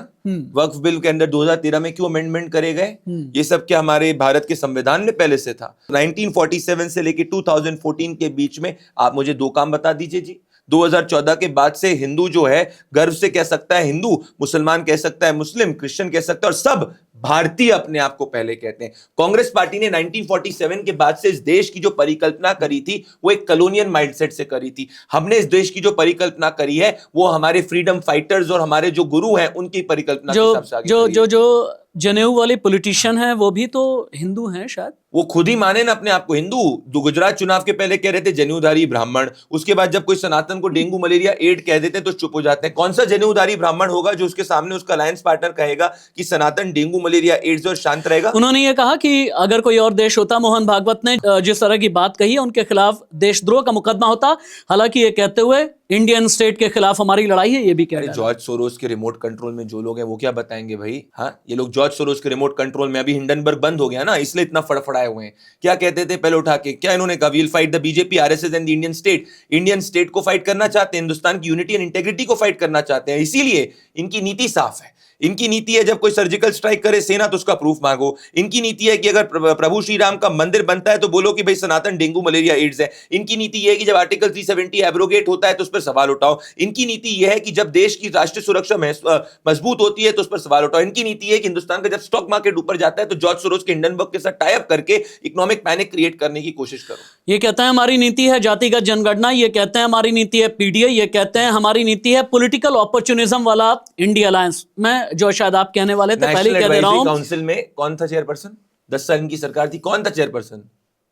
वक्फ बिल के अंदर 2013 में क्यों अमेंडमेंट करे गए? ये सब क्या हमारे भारत के संविधान में पहले से था? 1947 से लेके 2014 के बीच में आप मुझे 2 काम बता दीजिए जी। 2014 के बाद से हिंदू जो है गर्व से कह सकता है हिंदू, मुसलमान कह सकता है मुस्लिम, क्रिश्चियन कह सकता है, और सब भारतीय अपने आप को पहले कहते हैं। कांग्रेस पार्टी ने 1947 के बाद से इस देश की जो परिकल्पना करी थी वो एक कॉलोनियल माइंडसेट से करी थी। हमने इस देश की जो परिकल्पना करी है वो हमारे फ्रीडम फाइटर्स और हमारे जो गुरु हैं उनकी परिकल्पना के हिसाब से आगे करी है। जो जनेऊ वाले पॉलिटिशियन हैं वो भी तो हिंदू हैं शायद। वो खुद ही माने ना अपने आप को हिंदू। गुजरात चुनाव के पहले कह रहे थे जनेऊधारी ब्राह्मण, उसके बाद जब कोई सनातन को डेंगू मलेरिया एड कह देते हैं तो चुप हो जाते हैं। कौन सा जनेऊधारी ब्राह्मण होगा जो उसके सामने उसका अलायंस पार्टनर कहेगा कि सनातन डेंगू मलेरिया एड्स और शांत रहेगा। उन्होंने ये कहा कि अगर कोई और देश होता, मोहन भागवत ने जिस तरह की बात कही है, उनके खिलाफ देशद्रोह का मुकदमा होता। हालांकि ये कहते हुए इंडियन स्टेट के खिलाफ हमारी लड़ाई है, ये भी कह रहे हैं। जॉर्ज सोरोस के रिमोट कंट्रोल में जो लोग हैं वो क्या बताएंगे भाई? हाँ, ये लोग जॉर्ज सोरोस के रिमोट कंट्रोल में, अभी हिंडनबर्ग बंद हो गया ना, इसलिए इतना फड़फड़ाए हुए हैं। क्या कहते थे पहले उठा के? क्या इन्होंने कहा? We'll fight the BJP, RSS and the Indian state. Indian state को फाइट करना चाहते हैं, हिंदुस्तान की यूनिटी एंड इंटेग्रिटी को फाइट करना चाहते हैं। इसीलिए इनकी नीति साफ है। इनकी नीति है जब कोई सर्जिकल स्ट्राइक करे सेना तो उसका प्रूफ मांगो। इनकी नीति है कि अगर प्रभु श्री राम का मंदिर बनता है तो बोलो कि भाई सनातन डेंगू मलेरिया एड्स है। इनकी नीति यह है कि जब आर्टिकल 370 एब्रोगेट होता है तो उस पर सवाल उठाओ। इनकी नीति यह है कि जब देश की राष्ट्रीय सुरक्षा मजबूत होती है तो उस पर सवाल उठाओ। इनकी नीति है कि हिंदुस्तान का जब स्टॉक मार्केट ऊपर जाता है तो जॉर्ज सोरोस के हिंडनबर्ग के साथ टाई अप करके इकोनॉमिक पैनिक क्रिएट करने की कोशिश करो। ये कहते हैं हमारी नीति है जातिगत जनगणना, ये कहते हैं हमारी नीति है पीडीए, ये कहते हैं हमारी नीति है पॉलिटिकल अपॉर्चुनिज्म वाला इंडिया अलायंस। मैं जो शायद आप कहने वाले थे पहले कह दे रहा हूं। काउंसिल में कौन था चेयरपर्सन? 10 साल की सरकार थी, कौन था चेयरपर्सन?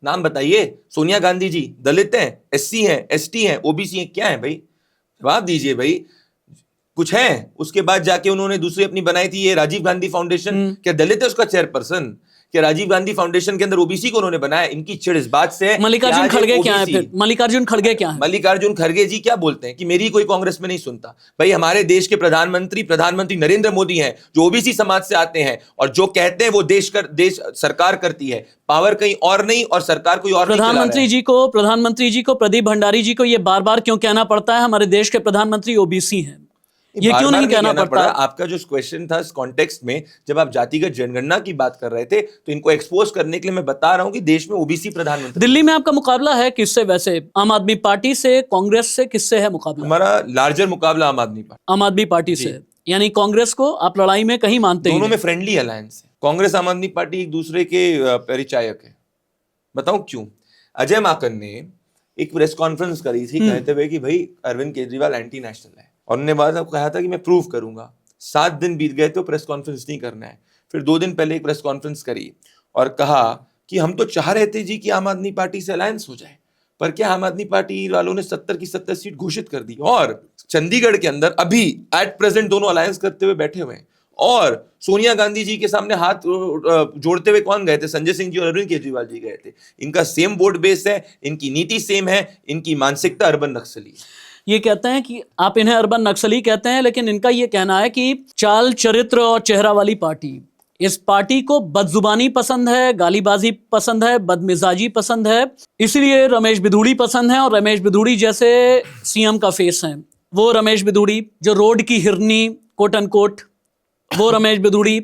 नाम बताइए। सोनिया गांधी जी दलित हैं, एससी हैं, एसटी हैं, ओबीसी हैं, क्या है भाई? जवाब दीजिए भाई, कुछ है? उसके बाद जाके उन्होंने दूसरी अपनी बनाई थी ये राजीव गांधी फाउंडेशन, क्या दलित है उसका चेयरपर्सन? कि राजीव गांधी फाउंडेशन के अंदर ओबीसी को उन्होंने बनाया। इनकी चिड़ इस बात से है। मल्लिकार्जुन खड़गे क्या है फिर? मल्लिकार्जुन खड़गे क्या है? मल्लिकार्जुन खड़गे जी क्या बोलते हैं कि मेरी कोई कांग्रेस में नहीं सुनता। भाई हमारे देश के प्रधानमंत्री नरेंद्र मोदी हैं, जो ओबीसी समाज से आते हैं और जो कहते हैं वो देश सरकार करती है, पावर कहीं और नहीं और सरकार कोई और नहीं। प्रधानमंत्री जी को प्रदीप भंडारी जी को ये बार बार क्यों कहना पड़ता है हमारे देश के प्रधानमंत्री ओबीसी हैं? ये क्यों नहीं कहना पड़ता? आपका जो क्वेश्चन था इस कॉन्टेक्स्ट में, जब आप जातिगत जनगणना की बात कर रहे थे तो इनको एक्सपोज करने के लिए मैं बता रहा हूं कि देश में ओबीसी प्रधानमंत्री। दिल्ली में आपका मुकाबला है किससे वैसे? आम आदमी पार्टी से, कांग्रेस से, किससे है मुकाबला? हमारा लार्जर मुकाबला आम आदमी पार्टी से। यानी कांग्रेस को आप लड़ाई में कहीं मानते हैं? दोनों में फ्रेंडली अलायंस है। कांग्रेस आम आदमी पार्टी एक दूसरे के परिचायक है। बताऊं क्यों? अजय माकन ने एक प्रेस कॉन्फ्रेंस करी थी कहते हुए कि भाई अरविंद केजरीवाल एंटी नेशनल है, और उन्होंने बाद कहा था कि मैं प्रूव करूंगा। 7 दिन बीत गए तो प्रेस कॉन्फ्रेंस नहीं करना है। फिर 2 दिन पहले एक प्रेस कॉन्फ्रेंस करी और कहा कि हम तो चाह रहे थे जी कि आम आदमी पार्टी से अलायंस हो जाए, पर क्या आम आदमी पार्टी वालों ने 70 की 70 सीट घोषित कर दी और चंडीगढ़ के अंदर अभी एट प्रेजेंट दोनों अलायंस करते हुए बैठे हुए हैं। और सोनिया गांधी जी के सामने हाथ जोड़ते हुए कौन गए थे? संजय सिंह जी और अरविंद केजरीवाल जी गए थे। इनका सेम वोट बेस है, इनकी नीति सेम है, इनकी मानसिकता अर्बन नक्सली है। ये कहते हैं कि आप इन्हें अर्बन नक्सली कहते हैं, लेकिन इनका ये कहना है कि चाल चरित्र और चेहरा वाली पार्टी, इस पार्टी को बदजुबानी पसंद है, गालीबाजी पसंद है, बदमिजाजी पसंद है, इसलिए रमेश बिधूड़ी पसंद है। और रमेश बिधूड़ी जैसे सीएम का फेस है, वो रमेश बिधूड़ी जो रोड की हिरनी कोट अनकोट, वो रमेश बिधूड़ी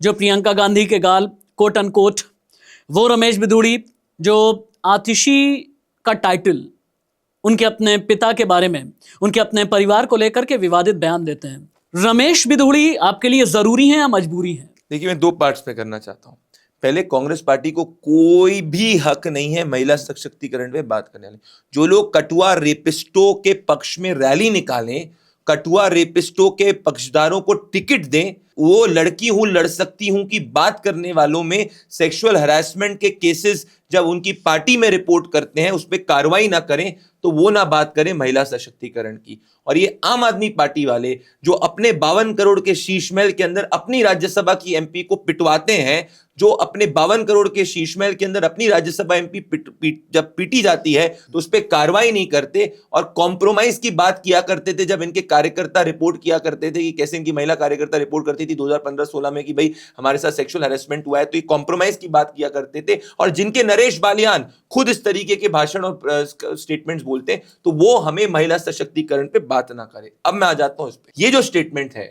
जो प्रियंका गांधी के गाल कोट अनकोट, वो रमेश बिधूड़ी जो आतिशी का टाइटल उनके अपने पिता के बारे में, उनके अपने परिवार को लेकर के विवादित बयान देते हैं। रमेश बिधूड़ी आपके लिए जरूरी है या मजबूरी है? देखिए, मैं 2 पार्ट्स में करना चाहता हूं। पहले, कांग्रेस पार्टी को कोई भी हक नहीं है महिला सशक्तिकरण पे बात करने वाले। जो लोग कठुआ रेपिस्टों के पक्ष में रैली निकालें, कठुआ रेपिस्टों के पक्षदारों को टिकट दें, वो लड़की हूं लड़ सकती हूं की बात करने वालों में सेक्सुअल हरासमेंट के केसेस जब उनकी पार्टी में रिपोर्ट करते हैं उस पर कार्रवाई ना करें तो वो ना बात करें महिला सशक्तिकरण की। और ये आम आदमी पार्टी वाले जो अपने 52 करोड़ के शीश महल के अंदर अपनी राज्यसभा की एमपी को पिटवाते हैं, जो अपने 52 करोड़ के शीश महल के अंदर अपनी राज्यसभा एमपी जब पीटी जाती है तो उस पर कार्रवाई नहीं करते और कॉम्प्रोमाइज की बात किया करते थे। जब इनके कार्यकर्ता रिपोर्ट किया करते थे कि कैसे इनकी महिला कार्यकर्ता रिपोर्ट करती थी 2015-16 में कि भाई हमारे साथ सेक्सुअल हैरेसमेंट हुआ है, तो ये कॉम्प्रोमाइज की बात किया करते थे। और जिनके नरेश बालियान खुद इस तरीके के भाषण और स्टेटमेंट्स बोलते हैं तो वो हमें महिला सशक्तिकरण पे बात ना करे। अब मैं आ जाता हूं इस पे। ये जो स्टेटमेंट है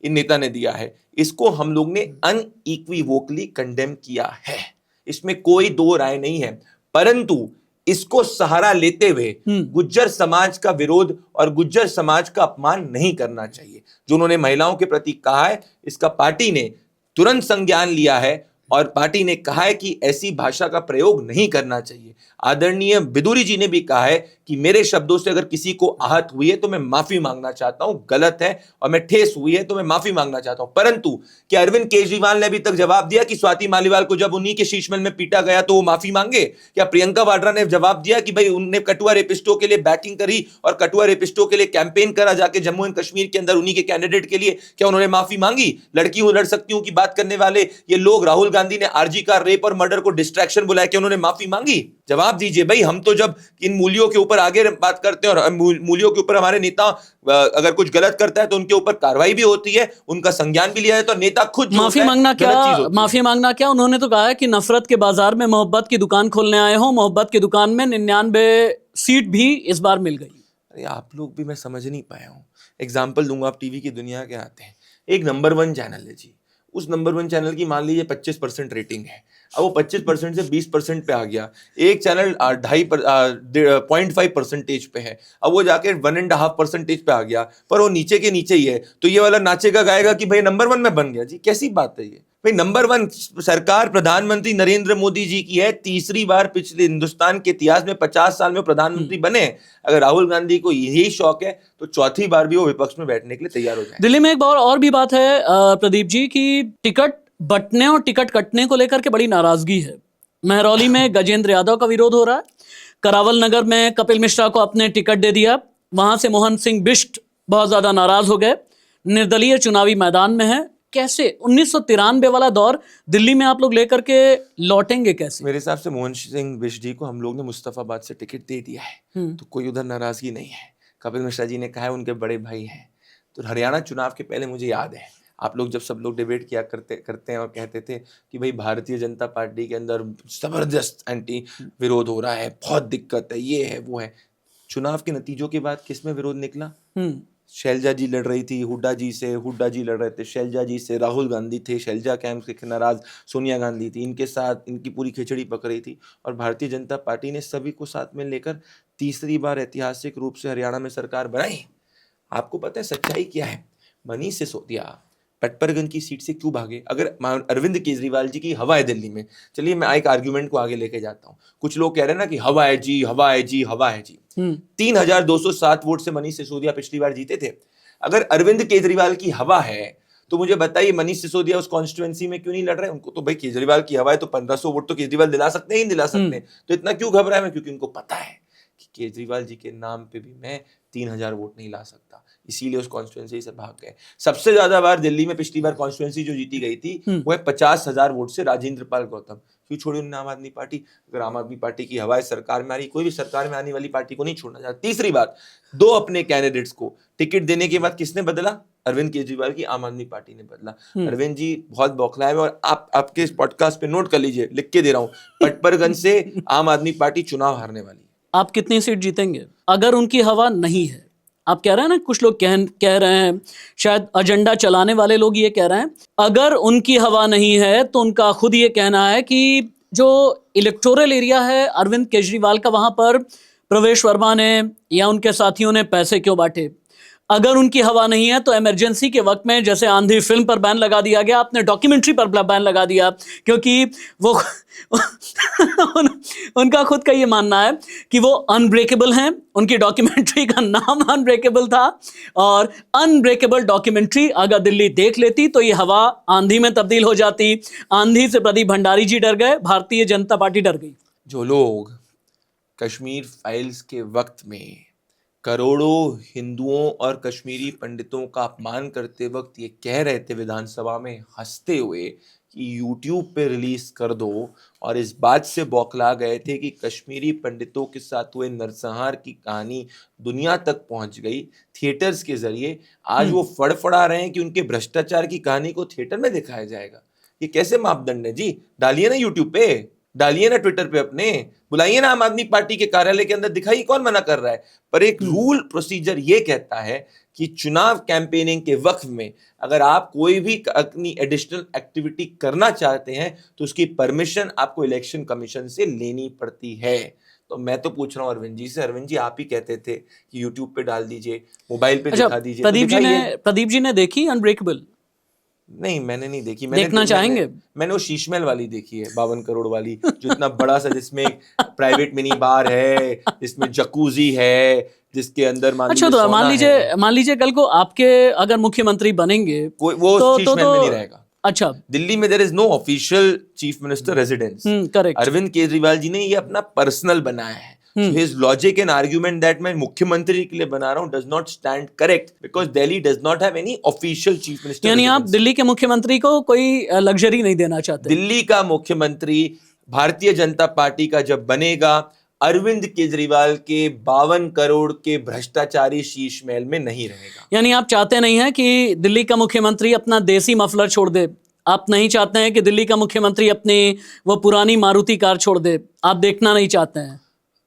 इन नेता ने दिया है, इसको हम लोग ने अनइक्विवोकली कंडेम किया है, इसमें कोई 2 राय नहीं है। परंतु इसको सहारा लेते हुए गुज्जर समाज का विरोध और गुज्जर समाज का अपमान नहीं करना चाहिए। जो उन्होंने महिलाओं के प्रति कहा है, इसका पार्टी ने तुरंत संज्ञान लिया है और पार्टी ने कहा है कि ऐसी भाषा का प्रयोग नहीं करना चाहिए। आदरणीय बिधूड़ी जी ने भी कहा है कि मेरे शब्दों से अगर किसी को आहत हुई है तो मैं माफी मांगना चाहता हूं, गलत है, और मैं ठेस हुई है तो मैं माफी मांगना चाहता हूं। परंतु क्या अरविंद केजरीवाल ने अभी तक जवाब दिया कि स्वाति मालीवाल को जब उन्हीं के शीशमहल में पीटा गया तो वो माफी मांगे? क्या प्रियंका वाड्रा ने जवाब दिया कि भाई उनने कठुआ रेपिस्टों के लिए बैकिंग करी और कठुआ रेपिस्टों के लिए कैंपेन करा जाके जम्मू एंड कश्मीर के अंदर उन्हीं के कैंडिडेट के लिए, क्या उन्होंने माफी मांगी? लड़की हूं लड़ सकती हूं की बात करने वाले ये लोग, राहुल गांधी ने आरजी का रेप और मर्डर को डिस्ट्रैक्शन बुलाया, कि उन्होंने माफी मांगी? जवाब दीजिए भाई। हम तो जब इन मूल्यों के ऊपर आगे बात करते हैं और मूल्यों के ऊपर हमारे नेता अगर कुछ गलत करता है तो उनके ऊपर कार्रवाई भी होती है, उनका संज्ञान भी लिया जाता है, तो नेता खुद माफी मांगना क्या, माफी मांगना क्या, उन्होंने तो कहा है कि नफरत के बाजार में मोहब्बत की दुकान खोलने आए हो, मोहब्बत की दुकान में 99 सीट भी इस बार मिल गई। अरे आप लोग भी, मैं समझ नहीं पाया हूँ। एग्जाम्पल दूंगा, आप टीवी की दुनिया के आते हैं, एक नंबर 1 चैनल है जी, उस नंबर 1 चैनल की मान लीजिए 25% रेटिंग है, अब वो 25% से 20% पे आ गया। एक चैनल 0.5% पे है, अब वो जाके 1.5% पे आ गया, पर वो नीचे के नीचे ही है, तो ये वाला नाचेगा गाएगा कि भाई नंबर 1 में बन गया जी। कैसी बात है ये भाई? नंबर 1 सरकार प्रधानमंत्री नरेंद्र मोदी जी की है, तीसरी बार पिछले हिंदुस्तान के इतिहास में 50 साल में प्रधानमंत्री बने। अगर राहुल गांधी को यही शौक है तो चौथी बार भी वो विपक्ष में बैठने के लिए तैयार हो जाए। दिल्ली में एक बार और भी बात है प्रदीप जी की टिकट बंटने और टिकट कटने को लेकर के बड़ी नाराजगी है। महरौली में गजेंद्र यादव का विरोध हो रहा है, करावल नगर में कपिल मिश्रा को अपने टिकट दे दिया, वहां से मोहन सिंह बिष्ट बहुत ज्यादा नाराज हो गए, निर्दलीय चुनावी मैदान में है। कैसे 1993 वाला दौर दिल्ली में आप लोग लेकर के लौटेंगे कैसे? मेरे हिसाब से मोहन सिंह बिष्ट जी को हम लोग ने मुस्तफाबाद से टिकट दे दिया है, तो कोई उधर नाराजगी नहीं है। कपिल मिश्रा जी ने कहा है उनके बड़े भाई हैं। तो हरियाणा चुनाव के पहले मुझे याद है, आप लोग जब सब लोग डिबेट किया करते हैं और कहते थे कि भाई भारतीय जनता पार्टी के अंदर जबरदस्त एंटी विरोध हो रहा है, बहुत दिक्कत है, ये है वो है। चुनाव के नतीजों के बाद किसमें विरोध निकला? शैलजा जी लड़ रही थी हुड्डा जी से, हुड्डा जी लड़ रहे थे शैलजा जी से, राहुल गांधी थे, शैलजा कैंप से नाराज सोनिया गांधी थी, इनके साथ इनकी पूरी खिचड़ी पक रही थी, और भारतीय जनता पार्टी ने सभी को साथ में लेकर तीसरी बार ऐतिहासिक रूप से हरियाणा में सरकार बनाई। आपको पता है सच्चाई क्या है? मनीष सिसोदिया पटपरगंज की सीट से क्यों भागे? अगर अरविंद केजरीवाल जी की हवा है दिल्ली में, चलिए मैं एक आर्ग्यूमेंट को आगे लेके जाता हूँ। कुछ लोग कह रहे हैं ना कि हवा है जी, हवा है जी, हवा है जी। 3207 वोट से मनीष सिसोदिया पिछली बार जीते थे। अगर अरविंद केजरीवाल की हवा है तो मुझे बताइए मनीष सिसोदिया उस कॉन्स्टिट्यूएंसी में क्यों नहीं लड़ रहे? उनको तो भाई केजरीवाल की हवा है, तो 1500 वोट तो केजरीवाल दिला सकते हैं ही दिला सकते हैं, तो इतना क्यों घबराए में? क्योंकि उनको पता है कि केजरीवाल जी के नाम पे भी मैं 3000 वोट नहीं ला सकता, इसीलिए उस कॉन्स्टिट्यूएंसी से भाग गए। सबसे ज्यादा बार दिल्ली में पिछली बार कॉन्स्टिट्यूएंसी जो जीती गई थी वो है 50,000 वोट से राजेंद्र पाल गौतम। क्यों छोड़ी उन्होंने आम आदमी पार्टी? अगर आम आदमी पार्टी की हवा है सरकार में आ रही, कोई भी सरकार में आने वाली पार्टी को नहीं छोड़ना चाहता। तीसरी बात, 2 अपने कैंडिडेट्स को टिकट देने के बाद किसने बदला? अरविंद केजरीवाल की आम आदमी पार्टी ने बदला। अरविंद जी बहुत बौखलाए हैं, और आपके इस पॉडकास्ट पे नोट कर लीजिए, लिख के दे रहा हूं, पटपरगंज से आम आदमी पार्टी चुनाव हारने वाली है। आप कितनी सीट जीतेंगे अगर उनकी हवा नहीं है? आप कह रहे हैं ना, कुछ लोग कह रहे हैं, शायद एजेंडा चलाने वाले लोग ये कह रहे हैं, अगर उनकी हवा नहीं है तो उनका खुद ये कहना है कि जो इलेक्टोरल एरिया है अरविंद केजरीवाल का, वहां पर प्रवेश वर्मा ने या उनके साथियों ने पैसे क्यों बांटे? अगर उनकी हवा नहीं है तो इमरजेंसी के वक्त में जैसे आंधी फिल्म पर बैन लगा दिया गया, आपने डॉक्यूमेंट्री पर बैन लगा दिया, क्योंकि वो उनका खुद का ये मानना है कि वो अनब्रेकेबल हैं। उनकी डॉक्यूमेंट्री का नाम अनब्रेकेबल था, और अनब्रेकेबल डॉक्यूमेंट्री अगर दिल्ली देख लेती तो ये हवा आंधी में तब्दील हो जाती। आंधी से प्रदीप भंडारी जी डर गए, भारतीय जनता पार्टी डर गई। जो लोग कश्मीर फाइल्स के वक्त में करोड़ों हिंदुओं और कश्मीरी पंडितों का अपमान करते वक्त ये कह रहे थे विधानसभा में हंसते हुए कि यूट्यूब पे रिलीज कर दो, और इस बात से बौखला गए थे कि कश्मीरी पंडितों के साथ हुए नरसंहार की कहानी दुनिया तक पहुंच गई थिएटर्स के जरिए, आज वो फड़फड़ा रहे हैं कि उनके भ्रष्टाचार की कहानी को थिएटर में दिखाया जाएगा। ये कैसे मापदंड है जी? डालिए ना यूट्यूब पे, डालिए ना ट्विटर पे, अपने बुलाइए ना आम आदमी पार्टी के कार्यालय के अंदर, दिखाइए, कौन मना कर रहा है? पर एक रूल प्रोसीजर ये कहता है कि चुनाव कैंपेनिंग के वक्त में अगर आप कोई भी अपनी एडिशनल एक्टिविटी करना चाहते हैं तो उसकी परमिशन आपको इलेक्शन कमीशन से लेनी पड़ती है। तो मैं तो पूछ रहा हूँ अरविंद जी से, अरविंद जी आप ही कहते थे कि यूट्यूब पे डाल दीजिए, मोबाइल पे दिखा दीजिए। प्रदीप जी ने देखी अनब्रेकेबल? नहीं, मैंने नहीं देखी। देखना चाहेंगे? मैंने वो शीश महल वाली देखी है, 52 करोड़ वाली, जो इतना बड़ा सा, जिसमें प्राइवेट मिनी बार है, जिसमें जकूजी है, जिसके अंदर मान अच्छा, लीजिए तो सोना है। मान लीजिए कल को आपके अगर मुख्यमंत्री बनेंगे वो तो शीश महल में नहीं रहेगा। अच्छा, दिल्ली में there is no official chief minister residence. Correct. Arvind Kejriwal ji ने ये अपना पर्सनल बनाया है। So his logic and argument that मैं मुख्यमंत्री के लिए बना रहा हूँ does not stand correct because Delhi does not have any official chief minister यानी आप residence. दिल्ली के मुख्यमंत्री को कोई लग्जरी नहीं देना चाहते? दिल्ली का मुख्यमंत्री भारतीय जनता पार्टी का जब बनेगा, अरविंद केजरीवाल के 52 करोड़ के भ्रष्टाचारी शीश महल में नहीं रहेगा। यानी आप चाहते नहीं हैं कि दिल्ली का मुख्यमंत्री अपना देसी मफलर छोड़ दे, आप नहीं चाहते हैं कि दिल्ली का मुख्यमंत्री अपनी वो पुरानी मारुति कार छोड़ दे, आप देखना नहीं चाहते हैं,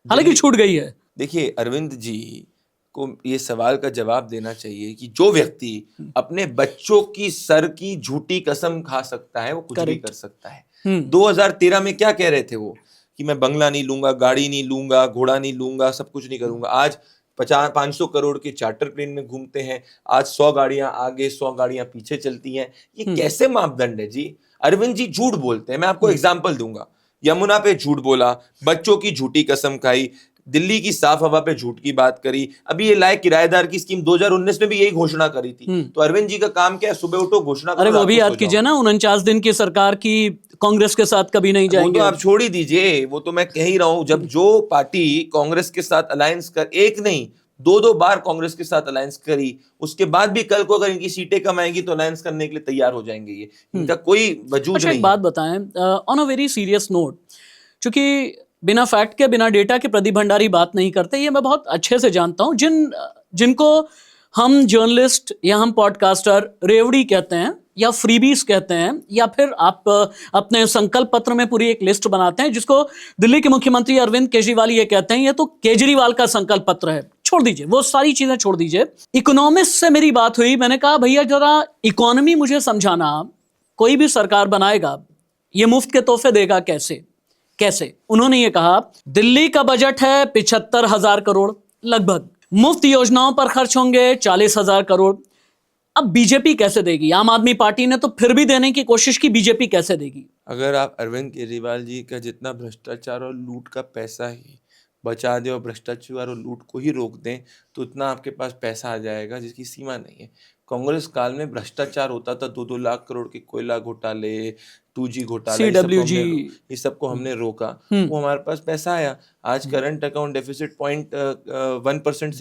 हालांकि छूट गई है। देखिए, अरविंद जी को ये सवाल का जवाब देना चाहिए कि जो व्यक्ति अपने बच्चों की सर की झूठी कसम खा सकता है, वो कुछ भी कर सकता है। 2013 में क्या कह रहे थे वो, कि मैं बंगला नहीं लूंगा, गाड़ी नहीं लूंगा, घोड़ा नहीं लूंगा, सब कुछ नहीं करूंगा। आज 500 करोड़ के चार्टर प्लेन में घूमते हैं। आज 100 गाड़ियां आगे, 100 गाड़ियां पीछे चलती हैं। ये कैसे मापदंड है जी? अरविंद जी झूठ बोलते हैं। मैं आपको एग्जाम्पल दूंगा। यमुना पे झूठ बोला, बच्चों की झूठी कसम खाई, दिल्ली की साफ हवा पे झूठ की बात करी। अभी ये लायक किराएदार की स्कीम 2019 में भी यही घोषणा करी थी। तो अरविंद जी का काम क्या है? सुबह उठो, घोषणा करो। अरे वो भी याद कीजिए ना, 49 दिन की सरकार की, कांग्रेस के साथ कभी नहीं जाएंगे। वो तो आप छोड़ ही दीजिए, वो तो मैं कह ही रहा हूं। जब जो पार्टी कांग्रेस के साथ अलायंस कर, एक नहीं 2-2 बार कांग्रेस के साथ अलायंस करी, उसके बाद भी कल को अगर इनकी सीटें कम आएंगी तो अलायंस करने के लिए तैयार हो जाएंगे। ये इनका कोई वजूद अच्छा, नहीं। एक बात बताएं, on a very serious note, चूंकि बिना फैक्ट के, बिना डेटा के प्रदीप भंडारी बात नहीं करते, ये मैं बहुत अच्छे से जानता हूं। जिनको हम जर्नलिस्ट या हम पॉडकास्टर रेवड़ी कहते हैं या फ्रीबीज कहते हैं, या फिर आप अपने संकल्प पत्र में पूरी एक लिस्ट बनाते हैं जिसको दिल्ली के मुख्यमंत्री अरविंद केजरीवाल ये कहते हैं ये तो केजरीवाल का संकल्प पत्र है। छोड़ दीजिए वो सारी चीजें, छोड़ दीजिए। इकोनॉमिस्ट से मेरी बात हुई, मैंने कहा भैया जरा इकोनॉमी मुझे समझाना, कोई भी सरकार बनाएगा ये मुफ्त के तोहफे देगा कैसे कैसे? उन्होंने ये कहा दिल्ली का बजट है 75,000 करोड़ लगभग, मुफ्त योजनाओं पर खर्च होंगे 40,000 करोड़। अब बीजेपी कैसे देगी? आम आदमी पार्टी ने तो फिर भी देने की कोशिश की, बीजेपी कैसे देगी? अगर आप अरविंद केजरीवाल जी का जितना भ्रष्टाचार और लूट का पैसा ही बचा दें और भ्रष्टाचार और लूट को ही रोक दें, तो उतना आपके पास पैसा आ जाएगा जिसकी सीमा नहीं है। कांग्रेस काल में भ्रष्टाचार होता था, 2-2 लाख करोड़ के कोयला घोटाले, 2G घोटाला, CWG, ये सबको हमने रोका। वो हमारे पास पैसा आया। आज करंट अकाउंट डेफिसिट 1%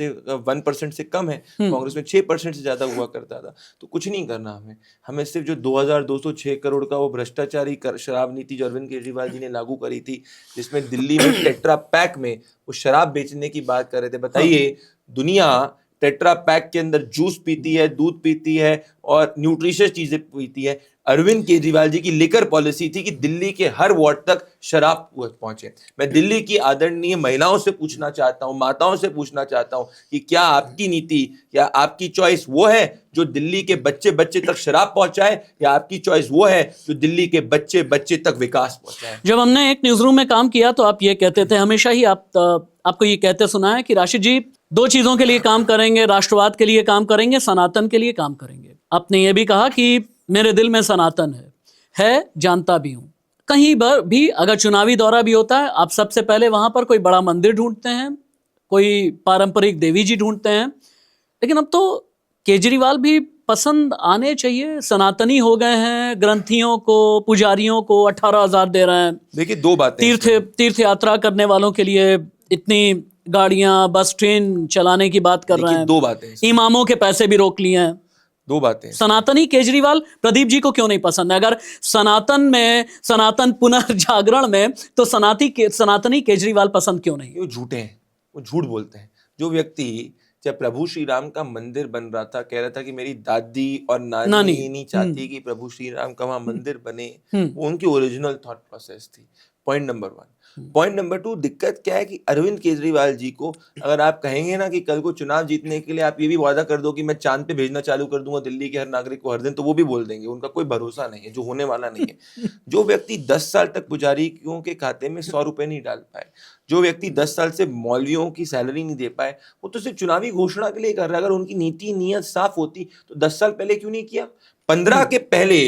से कम है। कांग्रेस में 6% से ज्यादा हुआ करता था। तो कुछ नहीं करना हमें सिर्फ जो 2206 करोड़ का वो भ्रष्टाचारी शराब नीति जो अरविंद केजरीवाल जी ने लागू करी थी, जिसमें दिल्ली में टेट्रा पैक में वो शराब बेचने की बात कर रहे थे। बताइए, दुनिया टेट्रा पैक के अंदर जूस पीती है, दूध पीती है और न्यूट्रिशियस चीजें पीती है। अरविंद केजरीवाल जी की लिकर पॉलिसी थी कि दिल्ली के हर वार्ड तक शराब पहुंचे। मैं दिल्ली की आदरणीय महिलाओं से पूछना चाहता हूं, माताओं से पूछना चाहता हूं कि क्या आपकी नीति या आपकी चॉइस वो है जो दिल्ली के बच्चे बच्चे तक शराब पहुंचाए, या आपकी चॉइस वो है जो दिल्ली के बच्चे बच्चे तक विकास पहुंचाए? जब हमने एक न्यूज रूम में काम किया तो आप ये कहते थे, हमेशा ही आपको ये कहते सुना है कि राशिद जी 2 चीजों के लिए काम करेंगे, राष्ट्रवाद के लिए काम करेंगे, सनातन के लिए काम करेंगे। आपने ये भी कहा कि मेरे दिल में सनातन है, जानता भी हूं। कहीं पर भी अगर चुनावी दौरा भी होता है, आप सबसे पहले वहां पर कोई बड़ा मंदिर ढूंढते हैं, कोई पारंपरिक देवी जी ढूंढते हैं। लेकिन अब तो केजरीवाल भी पसंद आने चाहिए, सनातनी हो गए हैं, ग्रंथियों को, पुजारियों को 18,000 दे रहे हैं। देखिए, 2 बातें, तीर्थ यात्रा करने वालों के लिए इतनी गाड़ियां, बस, ट्रेन चलाने की बात कर रहे हैं। 2 बातें, इमामों के पैसे भी रोक लिए हैं। 2 बातें। सनातनी केजरीवाल प्रदीप जी को क्यों नहीं पसंद है? अगर सनातन पुनर्जागरण में तो सनातनी केजरीवाल पसंद क्यों नहीं? वो झूठे हैं, वो झूठ बोलते हैं। जो व्यक्ति जब प्रभु श्री राम का मंदिर बन रहा था, कह रहा था कि मेरी दादी और नानी नहीं चाहती कि प्रभु श्री राम का वहां मंदिर बने, वो उनकी ओरिजिनल थॉट प्रोसेस थी। Point number 1। पॉइंट नंबर 2, दिक्कत क्या है कि अरविंद केजरीवाल जी को अगर आप कहेंगे ना कि कल को चुनाव जीतने के लिए आप ये भी वादा कर दो कि मैं चांद पे भेजना चालू कर दूंगा दिल्ली के हर नागरिक को हर दिन, तो वो भी बोल देंगे। उनका कोई भरोसा नहीं है, जो होने वाला नहीं है। जो व्यक्ति 10 साल तक पुजारियों के खाते में 100 रुपए नहीं डाल पाए, जो व्यक्ति 10 साल से मौलवियों की सैलरी नहीं दे पाए, वो तो सिर्फ चुनावी घोषणा के लिए कर रहा है। अगर उनकी नीति नीयत साफ होती तो 10 साल पहले क्यों नहीं किया? 15 के पहले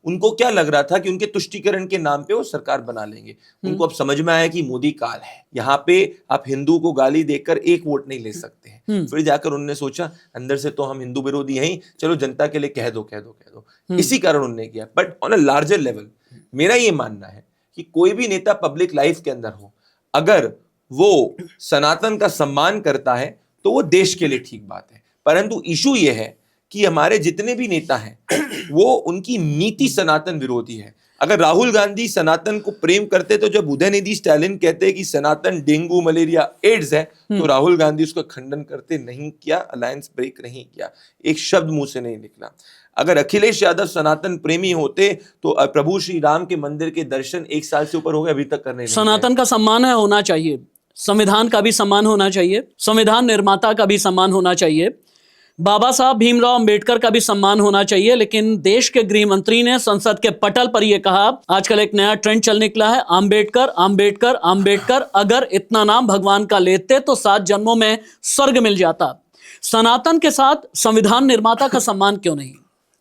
उनको क्या लग रहा था कि उनके तुष्टीकरण के नाम पे वो सरकार बना लेंगे। उनको अब समझ में आया कि मोदी काल है, यहाँ पे आप हिंदू को गाली देकर एक वोट नहीं ले सकते हैं। फिर जाकर उन्होंने सोचा अंदर से तो हम हिंदू विरोधी हैं ही, चलो जनता के लिए कह दो। इसी कारण उन्होंने किया। But on a larger level मेरा ये मानना है कि कोई भी नेता पब्लिक लाइफ के अंदर हो, अगर वो सनातन का सम्मान करता है तो वो देश के लिए ठीक बात है। परंतु इशू ये है कि हमारे जितने भी नेता हैं वो उनकी नीति सनातन विरोधी है। अगर राहुल गांधी सनातन को प्रेम करते तो जब उदयनिधि स्टालिन कहते हैं कि सनातन डेंगू मलेरिया एड्स है तो राहुल गांधी उसका खंडन करते नहीं किया, अलायंस ब्रेक नहीं किया, एक शब्द मुंह से नहीं निकला। अगर अखिलेश यादव सनातन प्रेमी होते तो प्रभु श्री राम के मंदिर के दर्शन 1 साल से ऊपर हो गए, अभी तक करने नहीं। सनातन का सम्मान होना चाहिए, संविधान का भी सम्मान होना चाहिए, संविधान निर्माता का भी सम्मान होना चाहिए, बाबा साहब भीमराव अंबेडकर का भी सम्मान होना चाहिए। लेकिन देश के गृह मंत्री ने संसद के पटल पर यह कहा, आजकल एक नया ट्रेंड चल निकला है, अंबेडकर अंबेडकर अंबेडकर, अगर इतना नाम भगवान का लेते तो 7 जन्मों में स्वर्ग मिल जाता। सनातन के साथ संविधान निर्माता का सम्मान क्यों नहीं?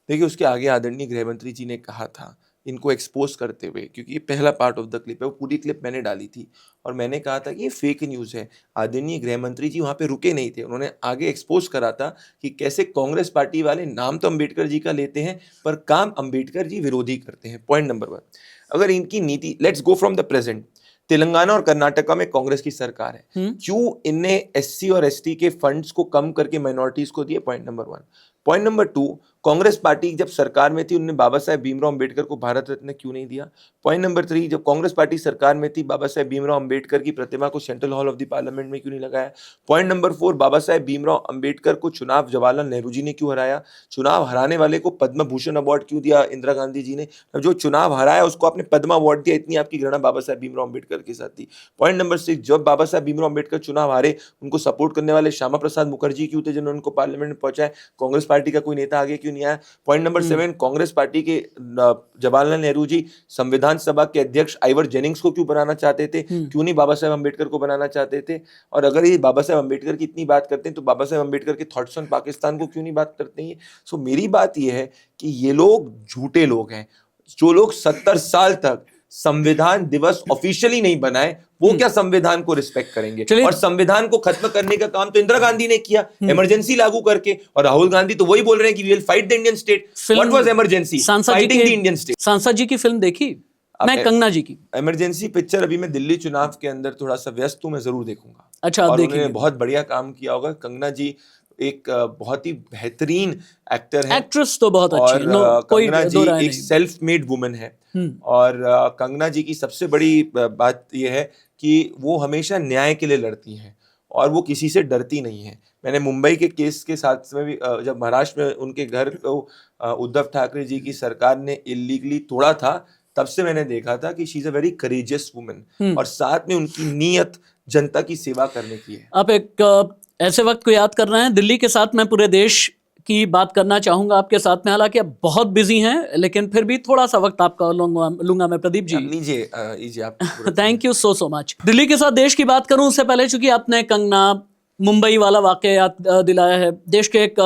देखिए, उसके आगे आदरणीय गृह मंत्री जी ने कहा था इनको एक्सपोज करते हुए, क्योंकि ये पहला पार्ट ऑफ द क्लिप है, वो पूरी क्लिप मैंने डाली थी और मैंने कहा था कि ये फेक न्यूज़ है। आदरणीय गृह मंत्री जी वहाँ पे रुके नहीं थे, उन्होंने आगे एक्सपोज करा था कि कैसे कांग्रेस पार्टी वाले नाम तो अंबेडकर जी का लेते हैं पर काम अंबेडकर जी विरोधी करते हैं। पॉइंट नंबर 1, अगर इनकी नीति, let's go from the present, Telangana और कर्नाटका में कांग्रेस की सरकार है, क्यों इनने एससी और एसटी के फंड्स को कम करके माइनॉरिटीज को दिए? Point number 1। Point number 2, Congress party जब सरकार में थी उन्होंने बाबा साहेब भीमराव अंबेडकर को भारत रत्न क्यों नहीं दिया? पॉइंट नंबर 3, जब कांग्रेस पार्टी सरकार में थी बाबा साहेब भीमराव अंबेडकर की प्रतिमा को central hall of the parliament में क्यों नहीं लगाया? पॉइंट नंबर 4, बाबा साहेब भीमराव अंबेडकर को चुनाव जवाहरलाल नेहरू जी ने क्यों हराया? चुनाव हराने वाले को पद्म भूषण अवार्ड क्यों दिया इंदिरा गांधी जी ने? जो चुनाव हराया उसको आपने पद्म अवार्ड दिया, इतनी आपकी घृणा बाबा साहेब भीमराव अंबेडकर के साथ थी। पॉइंट नंबर 6, जब बाबा साहेब भीमराव अंबेडकर चुनाव हारे उनको सपोर्ट करने वाले श्यामा प्रसाद मुखर्जी क्यों थे जिन्होंने उनको पार्लियामेंट में पहुंचाया? कांग्रेस पार्टी का कोई नेता आगे क्यों नहीं आया? पॉइंट नंबर 7, कांग्रेस पार्टी के जवाहरलाल नेहरू जी संविधान सभा के अध्यक्ष आइवर जेनिंग्स को क्यों बनाना चाहते थे, क्यों नहीं बाबा साहेब अंबेडकर को बनाना चाहते थे? और अगर ये बाबा साहेब अंबेडकर की इतनी बात करते हैं तो बाबा साहेब अंबेडकर के थॉट्स ऑन पाकिस्तान को क्यों नहीं बात करते हैं? सो मेरी बात ये है कि ये लोग झूठे लोग हैं। जो लोग 70 साल तक संविधान दिवस ऑफिशियली नहीं बनाए वो क्या संविधान को रिस्पेक्ट करेंगे? और संविधान को खत्म करने का काम तो इंदिरा गांधी ने किया इमरजेंसी लागू करके, और राहुल गांधी तो वही बोल रहे हैं कि we will fight the Indian state. What was emergency? Fighting the Indian state. सांसद जी की फिल्म देखी? मैं कंगना जी की इमरजेंसी पिक्चर, अभी मैं दिल्ली चुनाव के अंदर थोड़ा सा व्यस्त हूं, मैं जरूर देखूंगा। अच्छा, और उन्होंने बहुत बढ़िया काम किया होगा। कंगना जी एक बहुत ही बेहतरीन एक्टर है, एक्ट्रेस तो बहुत अच्छी है, कंगना जी एक सेल्फ मेड वुमन है। और कंगना जी की सबसे बड़ी बात यह है कि वो हमेशा न्याय के लिए लड़ती हैं और वो किसी से डरती नहीं है। मैंने मुंबई के केस के साथ में भी, जब महाराष्ट्र में उनके घर को उद्धव ठाकरे जी की सरकार ने इलीगली तोड़ा था, तब से मैंने देखा था कि she is a very courageous woman और साथ में उनकी नीयत जनता की सेवा करने की है। आप एक ऐसे वक्त को याद कर रहे हैं, दिल्ली के साथ मैं पूरे देश की बात करना चाहूंगा आपके साथ में, हालांकि आप बहुत बिजी हैं लेकिन फिर भी थोड़ा सा वक्त आपका लूंगा मैं। प्रदीप जी लीजिए आप। Thank you so much. Delhi के साथ देश की बात करूं उससे पहले, चूंकि आपने कंगना मुंबई वाला वाकया याद दिलाया है, देश के एक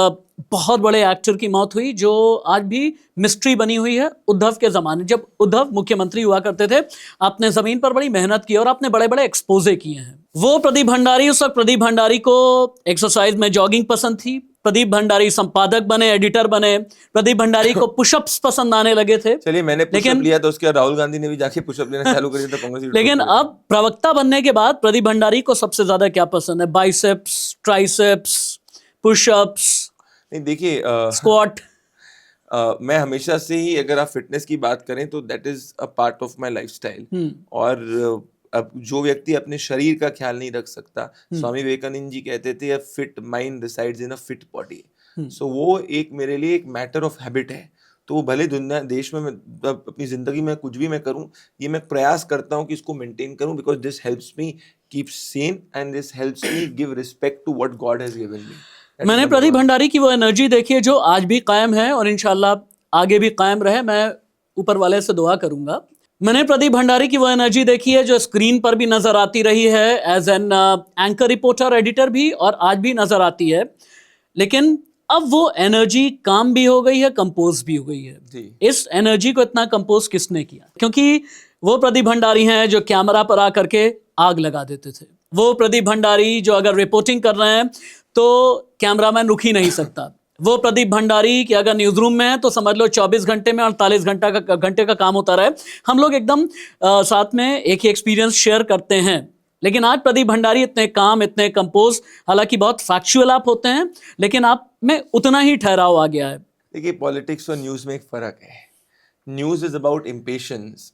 बहुत बड़े एक्टर की मौत हुई जो आज भी मिस्ट्री बनी हुई है। उद्धव के जमाने, जब उद्धव मुख्यमंत्री हुआ करते थे, आपने जमीन पर बड़ी मेहनत की और आपने बड़े बड़े एक्सपोजे किए हैं। वो प्रदीप भंडारी, उस वक्त प्रदीप भंडारी को एक्सरसाइज में जॉगिंग पसंद थी, प्रदीप भंडारी संपादक बने, एडिटर बने, प्रदीप भंडारी को पुशअप्स पसंद आने लगे थे। चलिए, मैंने पुशअप लिया तो उसके बाद राहुल गांधी ने भी जाके पुशअप लेना चालू कर दिया था कांग्रेस। लेकिन अब प्रवक्ता बनने के बाद प्रदीप भंडारी को सबसे ज्यादा क्या पसंद है? Biceps, triceps, pushups? नहीं, देखिए, स्क्वाट। मैं हमेशा से ही, अगर आप फिटनेस की बात करें तो that is a part of my lifestyle. और अब जो व्यक्ति अपने शरीर का ख्याल नहीं रख सकता, स्वामी विवेकानंद जी कहते थे, a fit mind resides in a fit body. So वो एक मेरे लिए एक मैटर ऑफ हैबिट है। तो भले दुनिया देश में मैं अपनी जिंदगी में कुछ भी मैं करूं, ये मैं प्रयास करता हूं कि इसको मेंटेन करूं, because this helps me keep sane and this helps me give respect to what God has given me. मैंने प्रदीप भंडारी की वो एनर्जी देखी है जो आज भी कायम है और इंशाल्लाह आगे भी कायम रहे। मैं ऊपर वाले से दुआ करूंगा। मैंने प्रदीप भंडारी की वो एनर्जी देखी है जो स्क्रीन पर भी नजर आती रही है, as an anchor, reporter, editor भी, और आज भी नजर आती है। लेकिन अब वो एनर्जी काम भी हो गई है, कंपोज भी हो गई है। जी। इस एनर्जी को इतना कंपोज किसने किया? क्योंकि वो प्रदीप भंडारी हैं जो कैमरा पर आकर के आग लगा देते थे। वो प्रदीप भंडारी जो अगर रिपोर्टिंग कर रहे हैं तो कैमरामैन रुक ही नहीं सकता। वो प्रदीप भंडारी कि अगर न्यूज रूम में है तो समझ लो 24 घंटे में 48 घंटे का काम होता रहे। हम लोग एकदम साथ में एक ही एक्सपीरियंस शेयर करते हैं। लेकिन आज प्रदीप भंडारी इतने काम, इतने कंपोज, हालांकि बहुत फैक्चुअल आप होते हैं, लेकिन आप में उतना ही ठहराव आ गया है। देखिए, पॉलिटिक्स और न्यूज़ में एक फ़र्क है। News is about impatience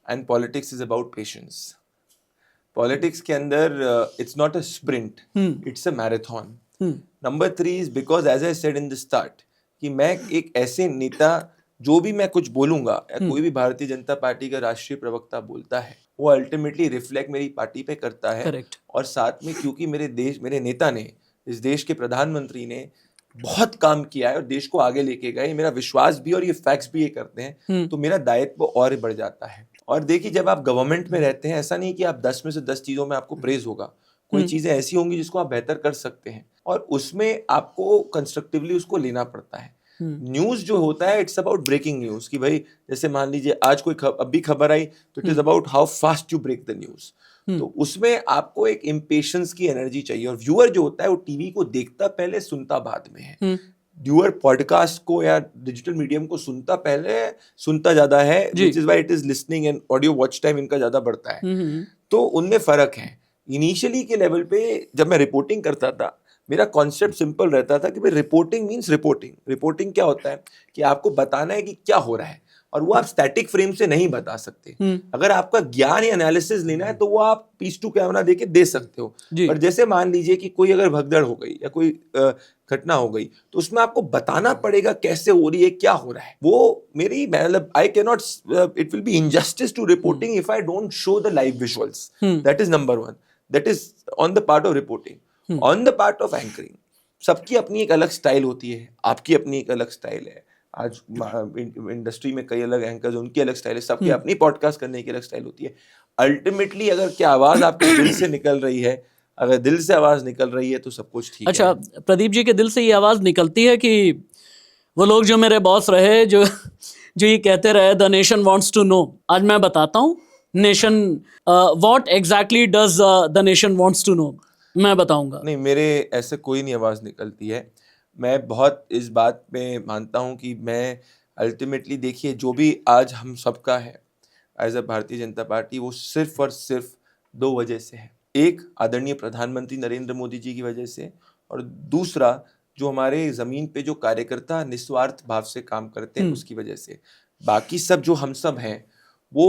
and politics is about patience. Politics के अंदर it's not a sprint, it's a marathon. Number 3 is because as I said in the start कि मैं एक ऐसे नेता, जो भी मैं कुछ बोलूंगा या कोई भी भारतीय जनता पार्टी का राष्ट्रीय प्रवक्ता बोलता है, वो अल्टीमेटली रिफ्लेक्ट मेरी पार्टी पे करता है। Correct. और साथ में क्योंकि मेरे नेता ने, इस देश के प्रधानमंत्री ने बहुत काम किया है और देश को आगे लेके गए, मेरा विश्वास भी और ये फैक्ट्स भी ये करते हैं, तो मेरा दायित्व और बढ़ जाता है। और देखिए, जब आप गवर्नमेंट में रहते हैं, ऐसा नहीं कि आप 10 में से 10 चीजों में आपको प्रेज होगा। कोई चीजें ऐसी होंगी जिसको आप बेहतर कर सकते हैं और उसमें आपको कंस्ट्रक्टिवली उसको लेना पड़ता है। न्यूज जो होता है, इट्स अबाउट ब्रेकिंग न्यूज कि भाई जैसे मान लीजिए आज कोई अभी खबर आई तो it is about how fast you break the news. तो उसमें आपको एक इम्पेशंस की एनर्जी चाहिए। और व्यूअर जो होता है वो टीवी को देखता पहले, सुनता बाद में है। व्यूअर पॉडकास्ट को या डिजिटल मीडियम को सुनता पहले, सुनता ज्यादा है, which is why it is listening and audio watch time इनका ज्यादा बढ़ता है। तो उनमें फर्क है। इनिशियली के लेवल पे जब मैं रिपोर्टिंग करता था, मेरा कॉन्सेप्ट सिंपल रहता था कि भाई रिपोर्टिंग मीन्स रिपोर्टिंग। रिपोर्टिंग क्या होता है कि आपको बताना है कि क्या हो रहा है, और वो आप स्टैटिक फ्रेम से नहीं बता सकते। अगर आपका ज्ञान या एनालिसिस लेना है तो वो आप पीस टू कैमरा देके दे सकते हो। पर जैसे मान लीजिए कि कोई अगर भगदड़ हो गई या कोई घटना हो गई, तो उसमें आपको बताना पड़ेगा कैसे हो रही है, क्या हो रहा है। वो मेरी मतलब I can not, it will be injustice to reporting if I don't show the live visuals. That is number 1। That is on the part of reporting. On the part of anchoring, सबकी अपनी एक अलग स्टाइल होती है, आपकी अपनी एक अलग स्टाइल है। आज इंडस्ट्री में कई अलग एंकर्स, उनकी अलग स्टाइल है, सबकी अपनी पॉडकास्ट करने की अलग स्टाइल होती है। अल्टीमेटली अगर क्या आवाज आपके दिल से निकल रही है, अगर दिल से आवाज निकल रही है तो सब कुछ ठीक है। अच्छा, प्रदीप जी के दिल से ये आवाज निकलती है कि वो लोग जो मेरे बॉस रहे, जो ये कहते रहे the nation wants to know, आज मैं बताता हूँ nation what exactly does the nation wants to know, मैं बताऊंगा। नहीं, मेरे ऐसे कोई नहीं आवाज निकलती है। मैं बहुत इस बात में मानता हूं कि मैं अल्टीमेटली, देखिए जो भी आज हम सबका है as a Bharatiya Janata party, वो सिर्फ और सिर्फ 2 वजह से है। एक, आदरणीय प्रधानमंत्री नरेंद्र मोदी जी की वजह से, और दूसरा जो हमारे जमीन पे जो कार्यकर्ता निस्वार्थ भाव से काम करते हैं उसकी वजह से। बाकी सब जो हम सब हैं वो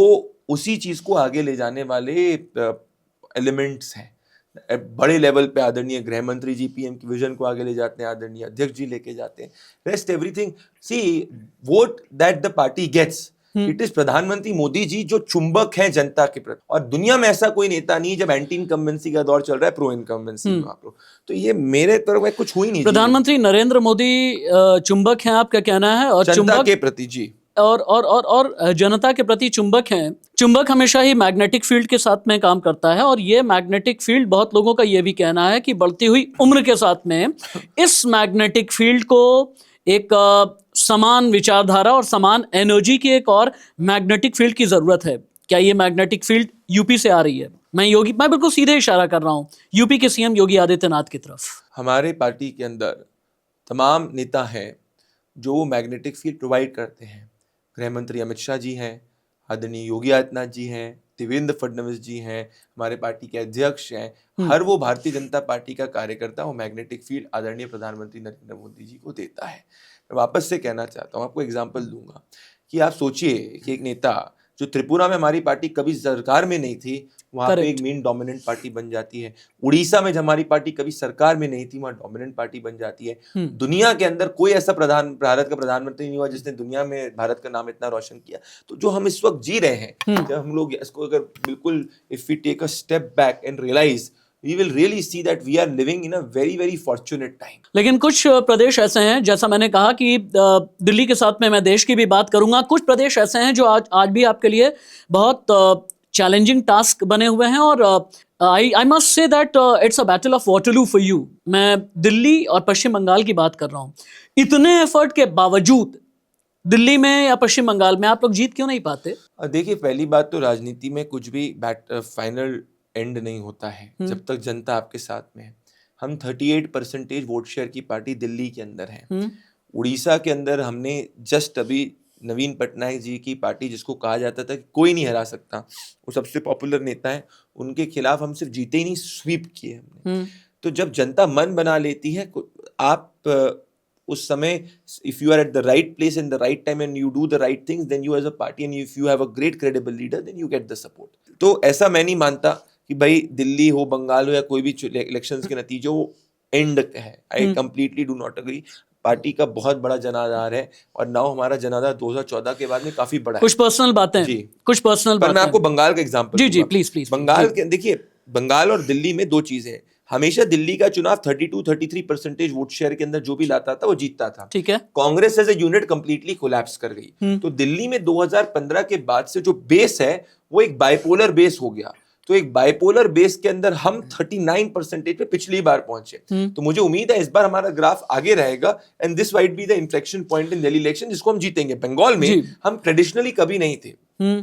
उसी चीज को आगे ले जाने वाले एलिमेंट्स हैं। बड़े लेवल पे आदरणीय गृह मंत्री जी पीएम की विजन को आगे ले जाते हैं, आदरणीय अध्यक्ष जी लेके जाते हैं। Rest everything, see vote that the party gets, it is प्रधानमंत्री मोदी जी जो चुंबक हैं जनता के प्रति। और दुनिया में ऐसा कोई नेता नहीं, जब एंटी इनकम्बेंसी का दौर चल रहा है, प्रो इनकम्बेंसी में आप लोग, तो ये मेरे तरफ में कुछ हुई नहीं। प्रधानमंत्री नरेंद्र मोदी चुंबक हैं, आपका कहना है, और जनता के प्रति जी, और जनता के प्रति चुंबक हैं। चुंबक हमेशा ही मैग्नेटिक फील्ड के साथ में काम करता है, और ये मैग्नेटिक फील्ड, बहुत लोगों का ये भी कहना है कि बढ़ती हुई उम्र के साथ में इस मैग्नेटिक फील्ड को एक समान विचारधारा और समान एनर्जी की एक और मैग्नेटिक फील्ड की जरूरत है। क्या ये मैग्नेटिक फील्ड यूपी से आ रही है? मैं बिल्कुल सीधे इशारा कर रहा हूं यूपी के सीएम योगी आदित्यनाथ की तरफ। हमारे पार्टी के अंदर तमाम नेता हैं जो वो मैग्नेटिक फील्ड प्रोवाइड करते हैं। गृह मंत्री अमित शाह जी हैं, आदरणीय योगी आदित्यनाथ जी हैं, देवेंद्र फडणवीस जी हैं, हमारे पार्टी के अध्यक्ष हैं। हर वो भारतीय जनता पार्टी का कार्यकर्ता वो मैग्नेटिक फील्ड आदरणीय प्रधानमंत्री नरेंद्र मोदी जी को देता है। मैं वापस से कहना चाहता हूँ, आपको एग्जाम्पल दूंगा कि आप सोचिए कि एक नेता जो त्रिपुरा में हमारी पार्टी कभी सरकार में नहीं थी, वहां पे एक मेन डोमिनेंट पार्टी बन जाती है। उड़ीसा में जब हमारी पार्टी कभी सरकार में नहीं थी, वहां डोमिनेंट पार्टी बन जाती है। दुनिया के अंदर कोई ऐसा भारत का प्रधानमंत्री नहीं हुआ जिसने दुनिया में भारत का नाम इतना रोशन किया। तो जो हम इस वक्त जी रहे हैं, जब हम लोग इसको अगर बिल्कुल, if we take a step back and realise, we will really see that we are living in a very very fortunate time. लेकिन कुछ प्रदेश ऐसे हैं, जैसा मैंने कहा कि दिल्ली के साथ में मैं देश की भी बात करूंगा, कुछ प्रदेश ऐसे हैं जो आज भी आपके लिए बहुत चैलेंजिंग टास्क बने हुए हैं, और I must say that it's a battle of Waterloo for you. मैं दिल्ली और पश्चिम बंगाल की बात कर रहा हूँ। इतने एफर्ट के बावजूद दिल्ली में या पश्चिम बंगाल में आप लोग जीत क्यों नहीं पाते? देखिए, पहली बात तो राजनीति में कुछ भी फाइनल एंड नहीं होता है जब तक जनता आपके साथ में है। हम 38% वोट शेयर की पार्टी दिल्ली के अंदर है। उड़ीसा के अंदर हमने जस्ट अभी नवीन पटनायक जी की पार्टी, जिसको कहा जाता था कि कोई नहीं हरा सकता, वो सबसे पॉपुलर नेता है, उनके खिलाफ हम सिर्फ जीते ही नहीं, स्वीप किए हमने। तो जब जनता मन बना लेती है, आप उस समय, if you are at the right place in the right time and you do the right things, then you as a party and if you have a great credible leader, then you get the support. तो ऐसा मैं नहीं मानता कि भाई दिल्ली हो, बंगाल हो, या कोई भी इलेक्शंस के नतीजे वो एंड है। I completely do not agree. Party का बहुत बड़ा जनाधार है और नाउ हमारा जनाधार 2014 के बाद में काफी बड़ा है। कुछ पर्सनल बातें जी, कुछ पर्सनल पर मैं आपको बंगाल का एग्जांपल जी प्लीज प्लीज। बंगाल के देखिए, बंगाल और दिल्ली में दो चीजें हैं। हमेशा दिल्ली का चुनाव 32-33% वोट शेयर के अंदर जो भी लाता था वो जीतता था। ठीक है। Congress as a unit completely collapse कर गई। तो दिल्ली में 2015 के बाद से जो बेस है वो एक बाइपोलर बेस हो गया। तो एक बाइपोलर बेस के अंदर हम 39% पे पिछली बार पहुंचे। तो मुझे उम्मीद है इस बार हमारा ग्राफ आगे रहेगा and this might be the inflection point in Delhi election, जिसको हम जीतेंगे। बंगाल में हम ट्रेडिशनली कभी नहीं थे,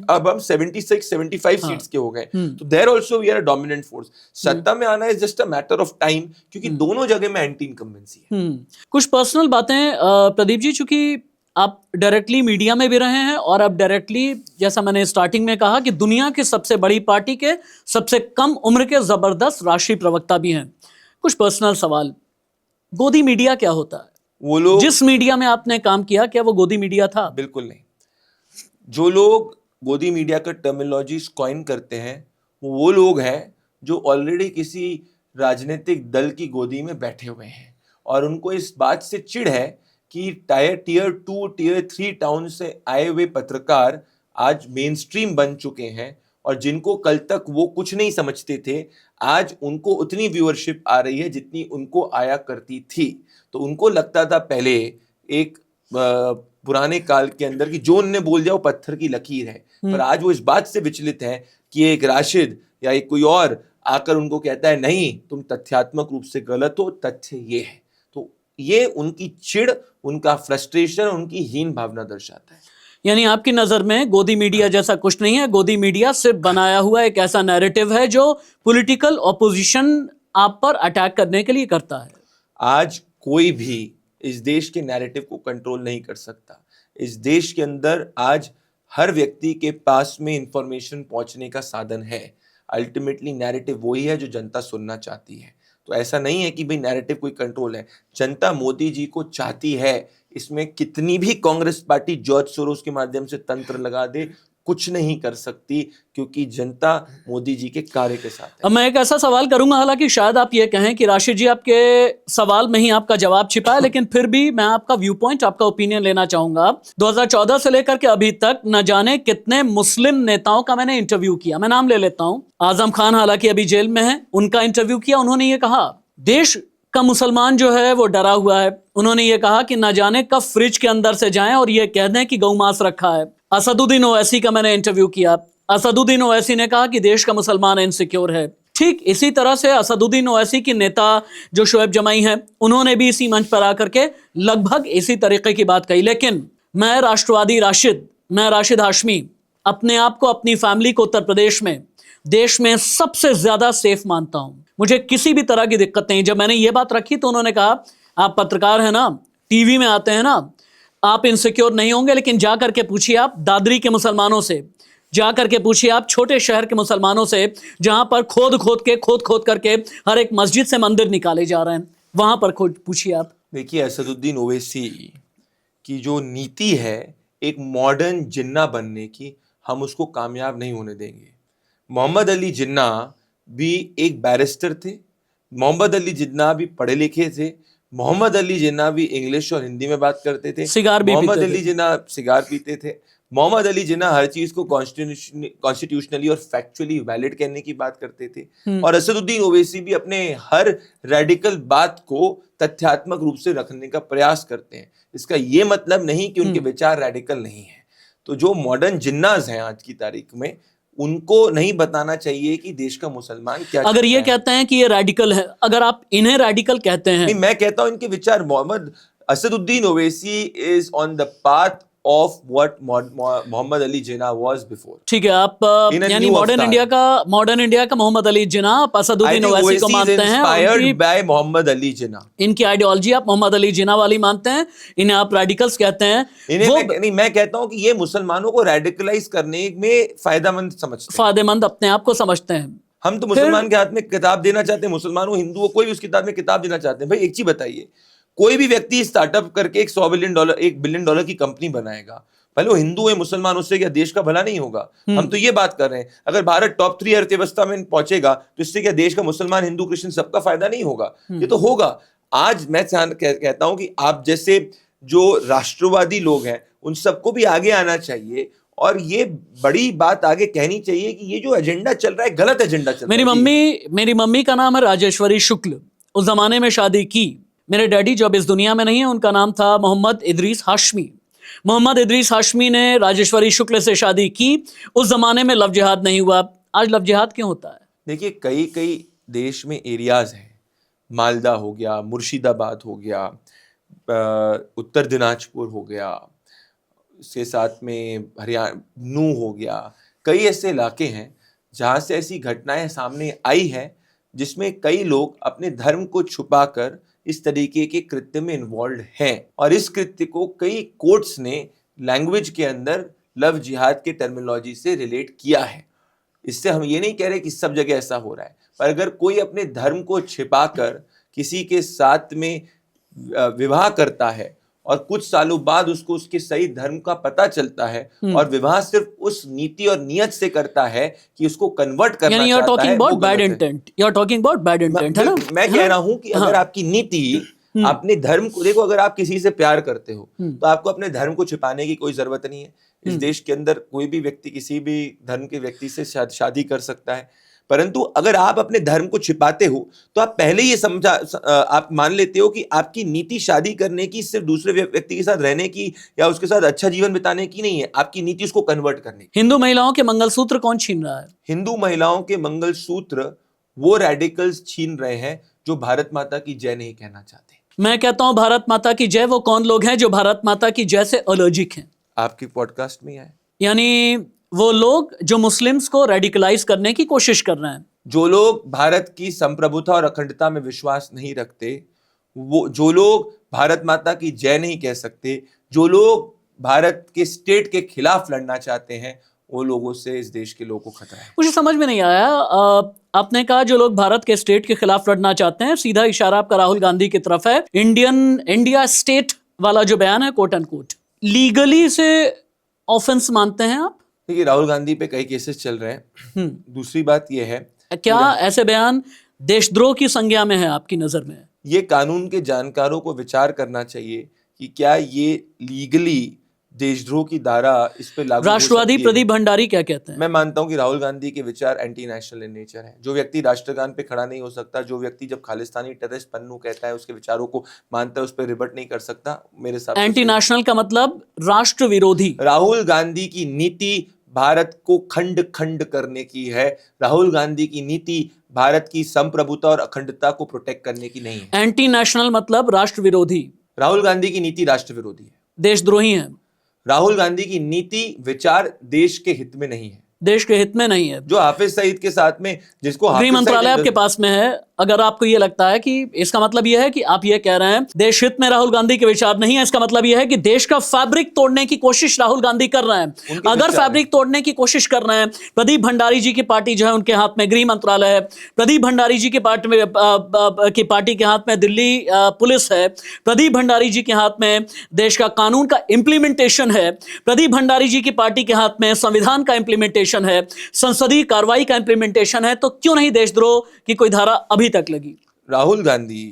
अब हम 76-75 सीट्स के हो गए। तो there also we are a dominant force. सत्ता में आना is just a matter of time, क्योंकि दोनों जगह में एंटी इनकम्बेंसी है। कुछ पर्सनल बातें प्रदीप जी, चूंकि आप डायरेक्टली मीडिया में भी रहे हैं और अब डायरेक्टली, जैसा मैंने स्टार्टिंग में कहा, कि दुनिया की सबसे बड़ी पार्टी के सबसे कम उम्र के जबरदस्त राष्ट्रीय प्रवक्ता भी हैं। कुछ पर्सनल सवाल, गोदी मीडिया क्या होता है? वो लोग, जिस मीडिया में आपने काम किया, क्या वो गोदी मीडिया था? बिल्कुल नहीं। जो लोग गोदी मीडिया का टर्मिनोलॉजी कॉइन करते हैं वो लोग हैं जो ऑलरेडी किसी राजनीतिक दल की गोदी में बैठे हुए हैं और उनको इस बात से चिढ़ है कि टियर 2 टियर 3 टाउन से आए हुए पत्रकार आज मेन स्ट्रीम बन चुके हैं और जिनको कल तक वो कुछ नहीं समझते थे, आज उनको उतनी व्यूअरशिप आ रही है जितनी उनको आया करती थी। तो उनको लगता था पहले एक पुराने काल के अंदर कि जो उनने बोल दिया वो पत्थर की लकीर है, पर आज वो इस बात से विचलित है कि एक राशिद या एक कोई और आकर उनको कहता है नहीं, तुम तथ्यात्मक रूप से गलत हो, तथ्य ये है। तो ये उनकी चिढ़, उनका फ्रस्ट्रेशन, उनकी हीन भावना दर्शाता है। यानी आपकी नजर में गोदी मीडिया जैसा कुछ नहीं है। गोदी मीडिया सिर्फ बनाया हुआ एक ऐसा नैरेटिव है जो पॉलिटिकल ऑपोजिशन आप पर अटैक करने के लिए करता है। आज कोई भी इस देश के नैरेटिव को कंट्रोल नहीं कर सकता। इस देश के अंदर आज हर व्यक्ति के पास में इंफॉर्मेशन पहुंचने का साधन है। अल्टीमेटली नैरेटिव वही है जो जनता सुनना चाहती है। तो ऐसा नहीं है कि भाई नैरेटिव कोई कंट्रोल है। जनता मोदी जी को चाहती है। इसमें कितनी भी कांग्रेस पार्टी जॉर्ज सोरोस के माध्यम से तंत्र लगा दे, कुछ नहीं कर सकती, क्योंकि जनता मोदी जी के कार्य के साथ है। अब मैं एक ऐसा सवाल करूंगा, हालांकि शायद आप ये कहें कि राशिद जी आपके सवाल में ही आपका जवाब छिपा है, लेकिन फिर भी मैं आपका व्यू पॉइंट, आपका ओपिनियन लेना चाहूंगा। 2014 से लेकर के अभी तक न जाने कितने मुस्लिम नेताओं का मैंने इंटरव्यू किया। मैं नाम ले लेता हूं। आजम खान हालांकि अभी जेल में है, उनका इंटरव्यू किया। उन्होंने ये कहा देश का मुसलमान जो है वो डरा हुआ है। उन्होंने ये कहा कि न जाने कब फ्रिज के अंदर से जाएं और ये कह दें कि गौ मांस रखा है। असदुद्दीन ओवैसी का मैंने इंटरव्यू किया। असदुद्दीन ओवैसी ने कहा कि देश का मुसलमान इनसिक्योर है। ठीक इसी तरह से असदुद्दीन ओवैसी की नेता जो शोएब जमाई हैं, उन्होंने भी इसी मंच पर आकर के लगभग इसी तरीके की बात कही। लेकिन मैं राष्ट्रवादी राशिद, मैं राशिद हाशमी, अपने आप को, अपनी फैमिली को उत्तर प्रदेश में, देश में सबसे ज्यादा सेफ मानता हूं। मुझे किसी भी तरह की दिक्कत नहीं। जब मैंने ये बात रखी तो उन्होंने कहा आप पत्रकार हैं ना, टीवी में आते हैं ना, आप इनसिक्योर नहीं होंगे, लेकिन जा करके पूछिए आप दादरी के मुसलमानों से, जा करके पूछिए आप छोटे शहर के मुसलमानों से जहां पर खोद खोद करके हर एक मस्जिद से मंदिर निकाले जा रहे हैं, वहां पर पूछिए आप। देखिए, असदुद्दीन ओवैसी की जो नीति है एक मॉडर्न जिन्ना बनने की, हम उसको कामयाब नहीं होने देंगे। मोहम्मद अली जिन्ना भी एक बैरिस्टर थे, मोहम्मद अली जिन्ना भी पढ़े लिखे थे, मोहम्मद अली जिन्ना भी इंग्लिश और हिंदी में बात करते थे, सिगार भी मोहम्मद पीते अली थे। जिन्ना सिगार पीते थे, मोहम्मद अली जिन्ना हर चीज को कॉन्स्टिट्यूशनली और फैक्चुअली वैलिड कहने की बात करते थे। और असदुद्दीन ओवैसी भी अपने हर रेडिकल बात को तथ्यात्मक रूप से रखने का प्रयास करते हैं। इसका ये मतलब नहीं कि उनके विचार रेडिकल नहीं है। तो जो मॉडर्न जिन्नाज हैं आज की तारीख में, उनको नहीं बताना चाहिए कि देश का मुसलमान क्या अगर ये चाहता है। कहते हैं कि ये रेडिकल है, अगर आप इन्हें रेडिकल कहते हैं, नहीं, मैं कहता हूं इनके विचार, Mohammad Asaduddin Owaisi is on the path of what Mohammad Ali Jinnah was before. ठीक है, आप In a यानी new मॉडर्न इंडिया का मोहम्मद अली जिन्ना, आप I असदुद्दीन think ओवैसी को Owaisi is मानते हैं, inspired उनकी by मोहम्मद अली जिन्ना। इनकी आइडियोलॉजी आप मोहम्मद अली जिन्ना वाली मानते हैं, इन्हें आप रेडिकल्स कहते हैं। इन्हें वो मैं कहता हूं कि ये मुसलमानों को रेडिकलाइज करने में फायदेमंद समझते हैं। फायदेमंद अपने आप को समझते हैं। हम तो मुसलमान के हाथ में किताब देना चाहते हैं, मुसलमान हो हिंदू हो, कोई भी उस किताब में किताब देना चाहते हैं। भाई एक चीज बताइए, कोई भी व्यक्ति स्टार्टअप करके एक $100 बिलियन की कंपनी बनाएगा, भले वो हिंदू है मुसलमान, उससे क्या देश का भला नहीं होगा? हम तो ये बात कर रहे हैं, अगर भारत टॉप 3 अर्थव्यवस्था में पहुंचेगा तो इससे क्या देश का मुसलमान हिंदू क्रिश्चियन सबका फायदा नहीं होगा? ये तो होगा। आज मैं कहता हूं कि आप जैसे जो राष्ट्रवादी लोग हैं उन सबको भी आगे आना चाहिए और ये बड़ी बात आगे कहनी चाहिए कि ये जो एजेंडा चल रहा है गलत एजेंडा चल रहा है। मेरी मम्मी का नाम है राजेश्वरी शुक्ल, उस जमाने में शादी की। मेरे डैडी जो अब इस दुनिया में नहीं है, उनका नाम था मोहम्मद इदरीस हाशमी। मोहम्मद इदरीस हाशमी ने राजेश्वरी शुक्ल से शादी की। उस जमाने में लव जिहाद नहीं हुआ। आज लव जिहाद क्यों होता है? देखिए, कई कई देश में एरियाज हैं, मालदा हो गया, मुर्शिदाबाद हो गया, उत्तर दिनाजपुर हो गया, इसके साथ में हरियाणा नू हो गया, कई ऐसे इलाके हैं जहाँ से ऐसी घटनाएं सामने आई है जिसमें कई लोग अपने धर्म को छुपाकर इस तरीके के कृत्य में इन्वॉल्व हैं और इस कृत्य को कई कोर्ट्स ने लैंग्वेज के अंदर लव जिहाद के टर्मिनोलॉजी से रिलेट किया है। इससे हम ये नहीं कह रहे कि सब जगह ऐसा हो रहा है, पर अगर कोई अपने धर्म को छिपाकर किसी के साथ में विवाह करता है और कुछ सालों बाद उसको उसके सही धर्म का पता चलता है और विवाह सिर्फ उस नीति और नियत से करता है कि उसको कन्वर्ट करना यानी चाहता है, वो बैड गलत है। Intent, you are talking about bad intent, है ना? मैं कह रहा हूं कि अगर आपकी नीति अपने धर्म को, देखो अगर आप किसी से प्यार करते हो तो आपको अपने धर्म को छिपाने की कोई जरूरत नहीं है। इस देश के अंदर कोई भी व्यक्ति किसी भी धर्म के व्यक्ति से शादी कर सकता है, परंतु अगर आप अपने धर्म को छिपाते हो तो आप पहले ये आप मान लेते हो कि आपकी नीति शादी करने की सिर्फ दूसरे व्यक्ति के साथ रहने की या उसके साथ अच्छा जीवन बिताने की नहीं है, आपकी नीति उसको कन्वर्ट करने की। हिंदू महिलाओं के मंगलसूत्र कौन छीन रहा है? हिंदू महिलाओं के मंगलसूत्र वो रेडिकल्स छीन रहे हैं जो भारत माता की जय नहीं कहना चाहते। मैं कहता हूं भारत माता की जय वो कौन लोग हैं जो भारत माता की जय से एलर्जिक हैं? आपके पॉडकास्ट में आए, यानी वो लोग जो मुस्लिम्स को रेडिकलाइज करने की कोशिश कर रहे हैं, जो लोग भारत की संप्रभुता और अखंडता में विश्वास नहीं रखते, वो जो लोग भारत माता की जय नहीं कह सकते, जो लोग भारत के स्टेट के खिलाफ लड़ना चाहते हैं, वो लोगों से इस देश के लोगों को खतरा है। मुझे समझ में नहीं आया। आपने कहा जो लोग भारत के स्टेट के खिलाफ लड़ना चाहते हैं, सीधा इशारा आपका राहुल गांधी की तरफ है। इंडिया स्टेट वाला जो बयान है, कोट एंड कोट, लीगली से ऑफेंस मानते हैं आप? देखिए, राहुल गांधी पे कई केसेस चल रहे हैं। दूसरी बात यह है, क्या ऐसे बयान देशद्रोह की संज्ञा में है आपकी नजर में? ये कानून के जानकारों को विचार करना चाहिए कि क्या ये लीगली देशद्रोह की धारा इस पे लागू हो राष्ट्रवादी सकती है? प्रदीप भंडारी क्या कहते हैं? मैं मानता हूं कि राहुल गांधी के विचार एंटी नेशनल इन नेचर है। जो व्यक्ति राष्ट्रगान पे खड़ा नहीं हो सकता, जो व्यक्ति जब खालिस्तानी टेररिस्ट पन्नू कहता है, उसके विचारों को मानता है, उस पर रिबट नहीं कर सकता। मेरे साथ एंटी नेशनल का मतलब राष्ट्र विरोधी। राहुल गांधी की नीति भारत को खंड खंड करने की है। राहुल गांधी की नीति भारत की संप्रभुता और अखंडता को प्रोटेक्ट करने की नहीं है। एंटी नेशनल मतलब राष्ट्र विरोधी। राहुल गांधी की नीति राष्ट्र विरोधी है, देशद्रोही है। राहुल गांधी की नीति विचार देश के हित में नहीं है, देश के हित में नहीं है। जो हाफिज सईद के साथ में, जिसको गृह मंत्रालय आपके पास में है, अगर आपको यह लगता है कि इसका मतलब यह है कि आप ये कह रहे हैं देश हित में राहुल गांधी के विचार नहीं है, इसका मतलब यह है कि देश का फैब्रिक तोड़ने की कोशिश राहुल गांधी कर रहे हैं। अगर फैब्रिक तोड़ने की कोशिश कर रहे हैं, प्रदीप भंडारी जी की पार्टी जो है उनके हाथ में गृह मंत्रालय है, प्रदीप भंडारी जी की पार्टी के हाथ में दिल्ली पुलिस है, प्रदीप भंडारी जी के हाथ में देश का कानून का इंप्लीमेंटेशन है, प्रदीप भंडारी जी की पार्टी के हाथ में संविधान का इंप्लीमेंटेशन है, संसदीय कार्रवाई का इंप्लीमेंटेशन है, तो क्यों नहीं देशद्रोह की कोई धारा अभी तक लगी? राहुल गांधी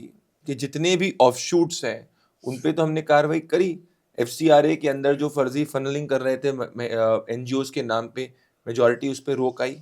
के जितने भी ऑफशूट्स हैं उन पे तो हमने कार्रवाई करी। एफसीआरए के अंदर जो फर्जी फनलिंग कर रहे थे एनजीओस के नाम पे, मेजॉरिटी उस पे रोक आई।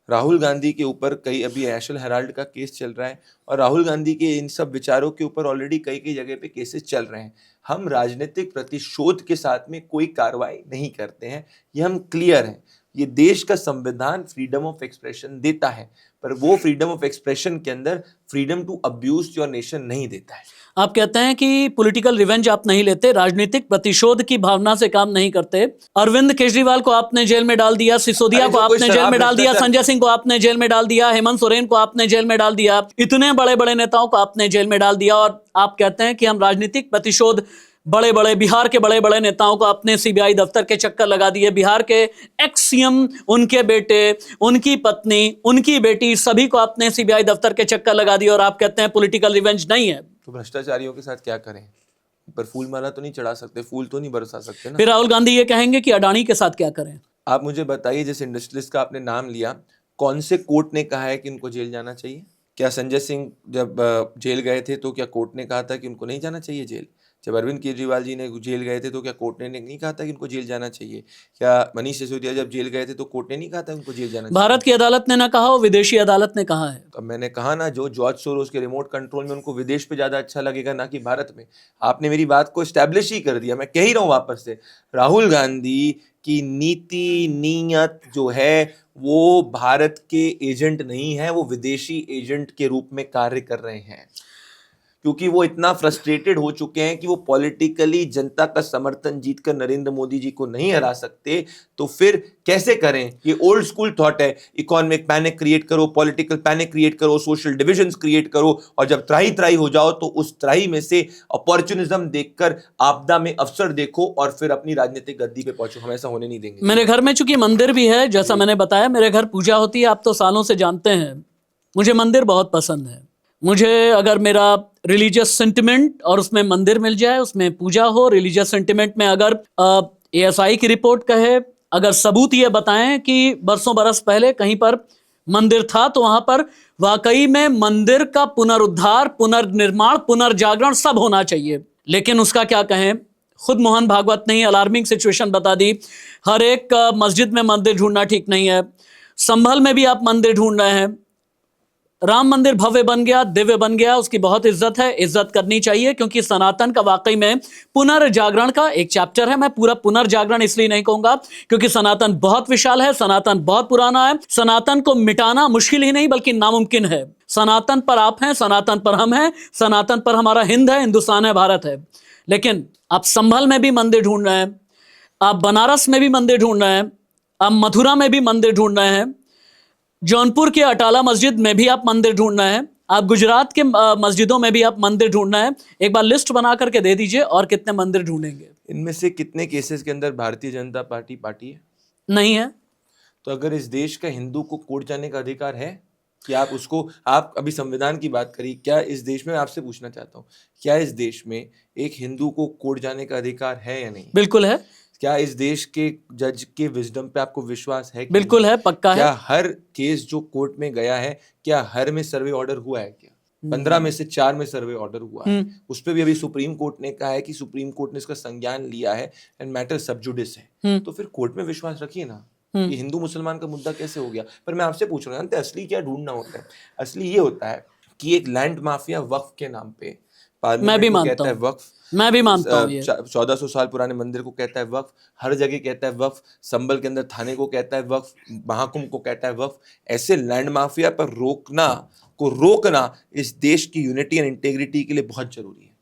राहुल गांधी के ऊपर कई, अभी नेशनल हेराल्ड का केस चल रहा है और राहुल गांधी के इन सब विचारों के ऊपर ऑलरेडी कई कई जगह पे केसेस चल रहे हैं। हम राजनीतिक प्रतिशोध के साथ में कोई कार्रवाई नहीं करते हैं, ये हम क्लियर हैं। ये देश का संविधान फ्रीडम ऑफ एक्सप्रेशन देता है, पर वो फ्रीडम ऑफ एक्सप्रेशन के अंदर freedom to abuse your nation नहीं देता है। आप कहते हैं कि पॉलिटिकल रिवेंज आप नहीं लेते, राजनीतिक प्रतिशोध की भावना से काम नहीं करते। अरविंद केजरीवाल को आपने जेल में डाल दिया, सिसोदिया को आपने जेल में डाल दिया, संजय सिंह को आपने जेल में डाल दिया, हेमंत सोरेन को आपने जेल में डाल दिया, इतने बड़े बड़े नेताओं को आपने जेल में डाल दिया, और आप कहते हैं कि हम राजनीतिक प्रतिशोध, बड़े बड़े बिहार के बड़े बड़े नेताओं को अपने सीबीआई दफ्तर के चक्कर लगा दिए, बिहार के एक्स सीएम, उनके बेटे, उनकी पत्नी, उनकी बेटी, सभी को अपने सीबीआई दफ्तर के चक्कर लगा दिए, और आप कहते हैं पॉलिटिकल रिवेंज नहीं है। तो भ्रष्टाचारियों के साथ क्या करें? पर फूल माला तो नहीं चढ़ा सकते, फूल तो नहीं बरसा सकते ना। फिर राहुल गांधी ये कहेंगे कि अडानी के साथ क्या करें? आप मुझे बताइए, जिस इंडस्ट्रियलिस्ट का आपने नाम लिया, कौन से कोर्ट ने कहा है कि उनको जेल जाना चाहिए? क्या संजय सिंह जब जेल गए थे तो क्या कोर्ट ने कहा था कि उनको नहीं जाना चाहिए जेल? जब अरविंद केजरीवाल जी ने जेल गए थे तो क्या कोर्ट ने नहीं कहा था कि उनको जेल जाना चाहिए? क्या मनीष सिसोदिया जब जेल गए थे तो कोर्ट ने नहीं कहा था उनको जेल जाना चाहिए? भारत की अदालत ने ना कहा हो, विदेशी अदालत ने कहा है। तो मैंने कहा ना, जो जॉर्ज सोरोस के रिमोट कंट्रोल में, उनको विदेश पे ज्यादा अच्छा लगेगा ना कि भारत में। आपने मेरी बात को एस्टैब्लिश ही कर दिया। मैं कह ही रहा हूँ वापस से, राहुल गांधी की नीति नीयत जो है वो भारत के एजेंट नहीं है, वो विदेशी एजेंट के रूप में कार्य कर रहे हैं, क्योंकि वो इतना फ्रस्ट्रेटेड हो चुके हैं कि वो पॉलिटिकली जनता का समर्थन जीतकर नरेंद्र मोदी जी को नहीं हरा सकते। तो फिर कैसे करें? ये ओल्ड स्कूल थॉट है, इकोनॉमिक पैनिक क्रिएट करो, पॉलिटिकल पैनिक क्रिएट करो, सोशल डिविजन्स क्रिएट करो, और जब त्राही त्राही हो जाओ तो उस त्राही में से अपॉर्चुनिज्म देखकर आपदा में अवसर देखो और फिर अपनी राजनीतिक गद्दी पे पहुंचो। हम ऐसा होने नहीं देंगे। मेरे घर में चूंकि मंदिर भी है, जैसा मैंने बताया, मेरे घर पूजा होती है, आप तो सालों से जानते हैं, मुझे मंदिर बहुत पसंद है। मुझे अगर मेरा रिलीजियस सेंटिमेंट और उसमें मंदिर मिल जाए, उसमें पूजा हो, रिलीजियस सेंटिमेंट में अगर एएसआई की रिपोर्ट कहे, अगर सबूत ये बताएं कि बरसों बरस पहले कहीं पर मंदिर था, तो वहां पर वाकई में मंदिर का पुनरुद्धार, पुनर्निर्माण, पुनर्जागरण सब होना चाहिए। लेकिन उसका क्या कहें, खुद मोहन भागवत ने ही अलार्मिंग सिचुएशन बता दी। हर एक मस्जिद में मंदिर ढूंढना ठीक नहीं है। संभल में भी आप मंदिर ढूंढ रहे हैं। राम मंदिर भव्य बन गया, दिव्य बन गया, उसकी बहुत इज्जत है, इज्जत करनी चाहिए, क्योंकि सनातन का वाकई में पुनर्जागरण का एक चैप्टर है। मैं पूरा पुनर्जागरण इसलिए नहीं कहूंगा क्योंकि सनातन बहुत विशाल है, सनातन बहुत पुराना है, सनातन को मिटाना मुश्किल ही नहीं बल्कि नामुमकिन है। सनातन पर आप हैं, सनातन पर हम हैं, सनातन पर हमारा हिंद है, हिंदुस्तान है, भारत है। लेकिन आप संभल में भी मंदिर ढूंढ रहे हैं, आप बनारस में भी मंदिर ढूंढ रहे हैं, आप मथुरा में भी मंदिर ढूंढ रहे हैं, जौनपुर के अटाला मस्जिद में भी आप मंदिर ढूंढना है, आप गुजरात के मस्जिदों में भी आप मंदिर ढूंढना है। एक बार लिस्ट बना करके दे दीजिए, और कितने मंदिर ढूंढेंगे? इनमें से कितने केसेस के अंदर भारतीय जनता पार्टी है? नहीं है। तो अगर इस देश का हिंदू को कोर्ट जाने का अधिकार है कि आप उसको, आप अभी संविधान की बात करी, क्या इस देश में, आपसे पूछना चाहता हूँ, क्या इस देश में एक हिंदू को कोर्ट जाने का अधिकार है या नहीं? बिल्कुल है। क्या इस देश के जज के विजडम पे आपको विश्वास है? बिल्कुल है, पक्का है। क्या हर केस जो कोर्ट में गया है, क्या हर में सर्वे ऑर्डर हुआ है? क्या 15 में से 4 में सर्वे ऑर्डर हुआ है? उस पर भी अभी सुप्रीम कोर्ट ने कहा है कि सुप्रीम कोर्ट ने इसका संज्ञान लिया है एंड मैटर सब जुडिस है। तो फिर कोर्ट में विश्वास रखिए ना। ये हिंदू मुसलमान का मुद्दा कैसे हो गया? पर मैं आपसे पूछ रहा हूँ, असली क्या ढूंढना होता है? असली ये होता है कि एक लैंड माफिया वक्फ के नाम पे, मैं भी मानता हूँ, वक्फ, मैं भी मानता हूँ, 1400 साल पुराने मंदिर को कहता है वक्फ, हर जगह कहता है वक्फ, संभल के अंदर थाने को कहता है वक्फ, महाकुंभ को कहता है वक्फ। ऐसे लैंड माफिया पर रोकना इस देश की यूनिटी एंड इंटेग्रिटी के लिए बहुत जरूरी है।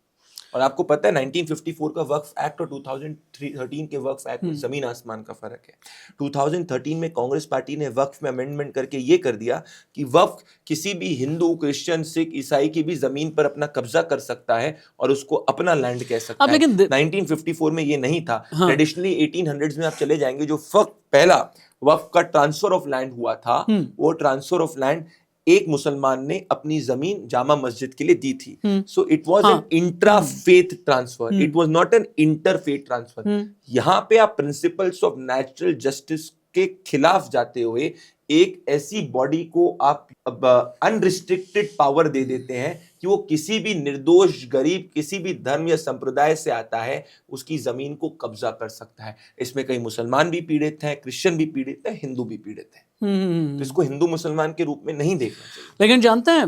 और आपको पता है 1954 का वक्फ एक्ट और 2013 के वक्फ एक्ट में जमीन आसमान का फर्क है। 2013 में कांग्रेस पार्टी ने वक्फ में अमेंडमेंट करके ये कर दिया कि वक्फ किसी भी हिंदू, क्रिश्चियन, सिख, ईसाई की भी जमीन पर अपना कब्जा कर सकता है और उसको अपना लैंड कह सकता है। लेकिन 1954 में ये नहीं था। ट्रेडिशनली 1800s में आप चले जाएंगे, जो पहला वक्फ का ट्रांसफर ऑफ लैंड हुआ था, वो ट्रांसफर ऑफ लैंड एक मुसलमान ने अपनी जमीन जामा मस्जिद के लिए दी थी। So it was an intra faith transfer, it was not an inter faith transfer. यहाँ पे आप प्रिंसिपल्स ऑफ नेचुरल जस्टिस के खिलाफ जाते हुए एक ऐसी बॉडी को आप अनरिस्ट्रिक्टेड पावर दे देते हैं कि वो किसी भी निर्दोष गरीब, किसी भी धर्म या संप्रदाय से आता है, उसकी जमीन को कब्जा कर सकता है। इसमें कई मुसलमान भी पीड़ित हैं, क्रिश्चियन भी पीड़ित है, हिंदू भी पीड़ित है। तो इसको हिंदू मुसलमान के रूप में नहीं देखना चाहिए। लेकिन जानते हैं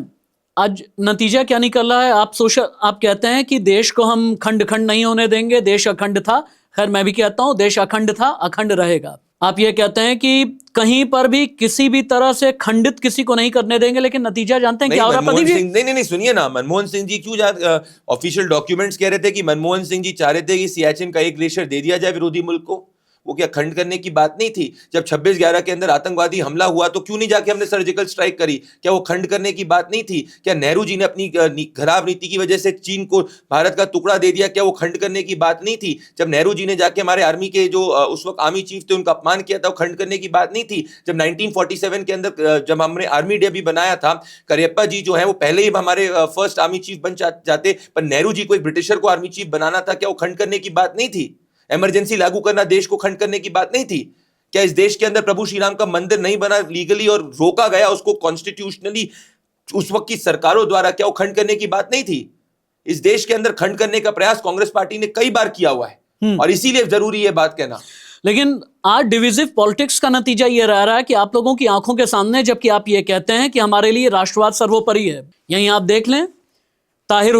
आज नतीजा क्या निकल रहा है? आप कहते हैं कि देश को हम खंड खंड नहीं होने देंगे, देश अखंड था। खैर मैं भी कहता हूं देश अखंड था, अखंड रहेगा। आप ये कहते हैं कि कहीं पर भी किसी भी तरह से खंडित किसी को नहीं करने देंगे, लेकिन नतीजा जानते हैं नहीं, क्या हो रहा है मनमोहन प्रदीप जी? सिंह नहीं, सुनिए ना, मनमोहन सिंह जी क्यों ऑफिशियल डॉक्यूमेंट्स कह रहे थे कि मनमोहन सिंह जी चाह रहे थे कि सियाचिन का एक ग्लेशियर दे दिया जाए विरोधी मुल्क को। वो क्या खंड करने की बात नहीं थी? जब 26/11 के अंदर आतंकवादी हमला हुआ तो क्यों नहीं जाके हमने सर्जिकल स्ट्राइक करी? क्या वो खंड करने की बात नहीं थी? क्या नेहरू जी ने अपनी खराब नीति की वजह से चीन को भारत का टुकड़ा दे दिया, क्या वो खंड करने की बात नहीं थी? जब नेहरू जी ने जाके हमारे आर्मी के जो उस वक्त आर्मी चीफ थे उनका अपमान किया था, वो खंड करने की बात नहीं थी? जब 1947 के अंदर जब हमने आर्मी डे भी बनाया था, करियप्पा जी जो है वो पहले ही हमारे फर्स्ट आर्मी चीफ बन जाते, पर नेहरू जी को एक ब्रिटिशर को आर्मी चीफ बनाना था, क्या वो खंड करने की बात नहीं थी? इमरजेंसी लागू करना देश को खंड करने की बात नहीं थी? क्या इस देश के अंदर प्रभु श्री राम का मंदिर नहीं बना लीगली और रोका गया उसको कॉन्स्टिट्यूशनली उस वक्त की सरकारों द्वारा, क्या वो खंड करने की बात नहीं थी? इस देश के अंदर खंड करने का प्रयास कांग्रेस पार्टी ने कई बार किया हुआ है और इसीलिए जरूरी है बात कहना। लेकिन आज डिविजिव पॉलिटिक्स का नतीजा ये रह रहा है कि आप लोगों की आंखों के सामने, जबकि आप ये कहते हैं कि हमारे लिए राष्ट्रवाद सर्वोपरि है। यहीं आप देख लें, ताहिर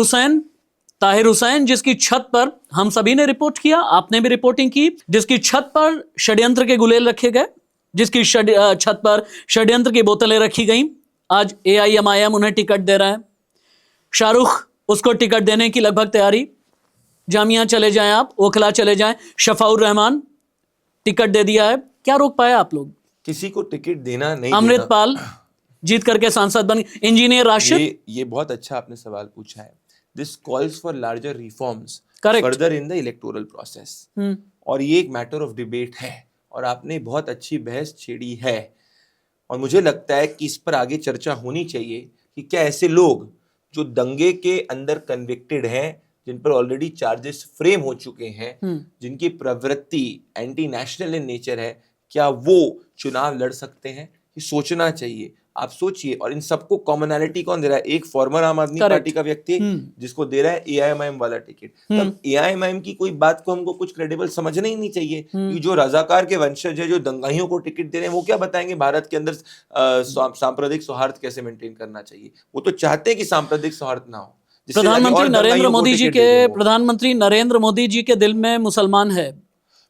हुसैन जिसकी छत पर हम सभी ने रिपोर्ट किया, आपने भी रिपोर्टिंग की, जिसकी छत पर षड्यंत्र के गुलेल रखे गए, जिसकी छत पर षड्यंत्र की बोतलें रखी गईं, आज AIMIM उन्हें टिकट दे रहा है। शाहरुख उसको टिकट देने की लगभग तैयारी। जामिया चले जाएं, आप ओखला चले जाएं, शफाउर रहमान टिकट दे दिया है। क्या रोक पाया आप लोग? किसी को टिकट देना नहीं, अमृतपाल जीत करके सांसद बन, इंजीनियर राशिद। ये बहुत अच्छा आपने सवाल पूछा है। This calls for larger reforms Correct. Further in the electoral process, और ये एक मैटर ऑफ डिबेट है और आपने बहुत अच्छी बहस छेड़ी है और मुझे लगता है कि इस पर आगे चर्चा होनी चाहिए कि क्या ऐसे लोग जो दंगे के अंदर कन्विक्टेड हैं, जिन पर ऑलरेडी चार्जेस फ्रेम हो चुके हैं, जिनकी प्रवृत्ति एंटी नेशनल इन नेचर है, क्या वो चुनाव लड़ सकते हैं? ये सोचना चाहिए। आप सोचिए, और इन सबको कॉमनैलिटी कौन दे रहा है? एक फॉर्मर आम आदमी पार्टी का व्यक्ति जिसको दे रहा है AIMIM वाला टिकट। तब AIMIM की कोई बात को हमको कुछ क्रेडिबल समझना ही नहीं चाहिए कि जो रजाकार के वंशज है, जो दंगाइयों को टिकट दे रहे हैं, वो क्या बताएंगे भारत के अंदर सांप्रदायिक सौहार्द कैसे मेंटेन करना चाहिए? वो तो चाहते हैं कि सांप्रदायिक सौहार्द ना हो। प्रधानमंत्री नरेंद्र मोदी जी के दिल में मुसलमान है,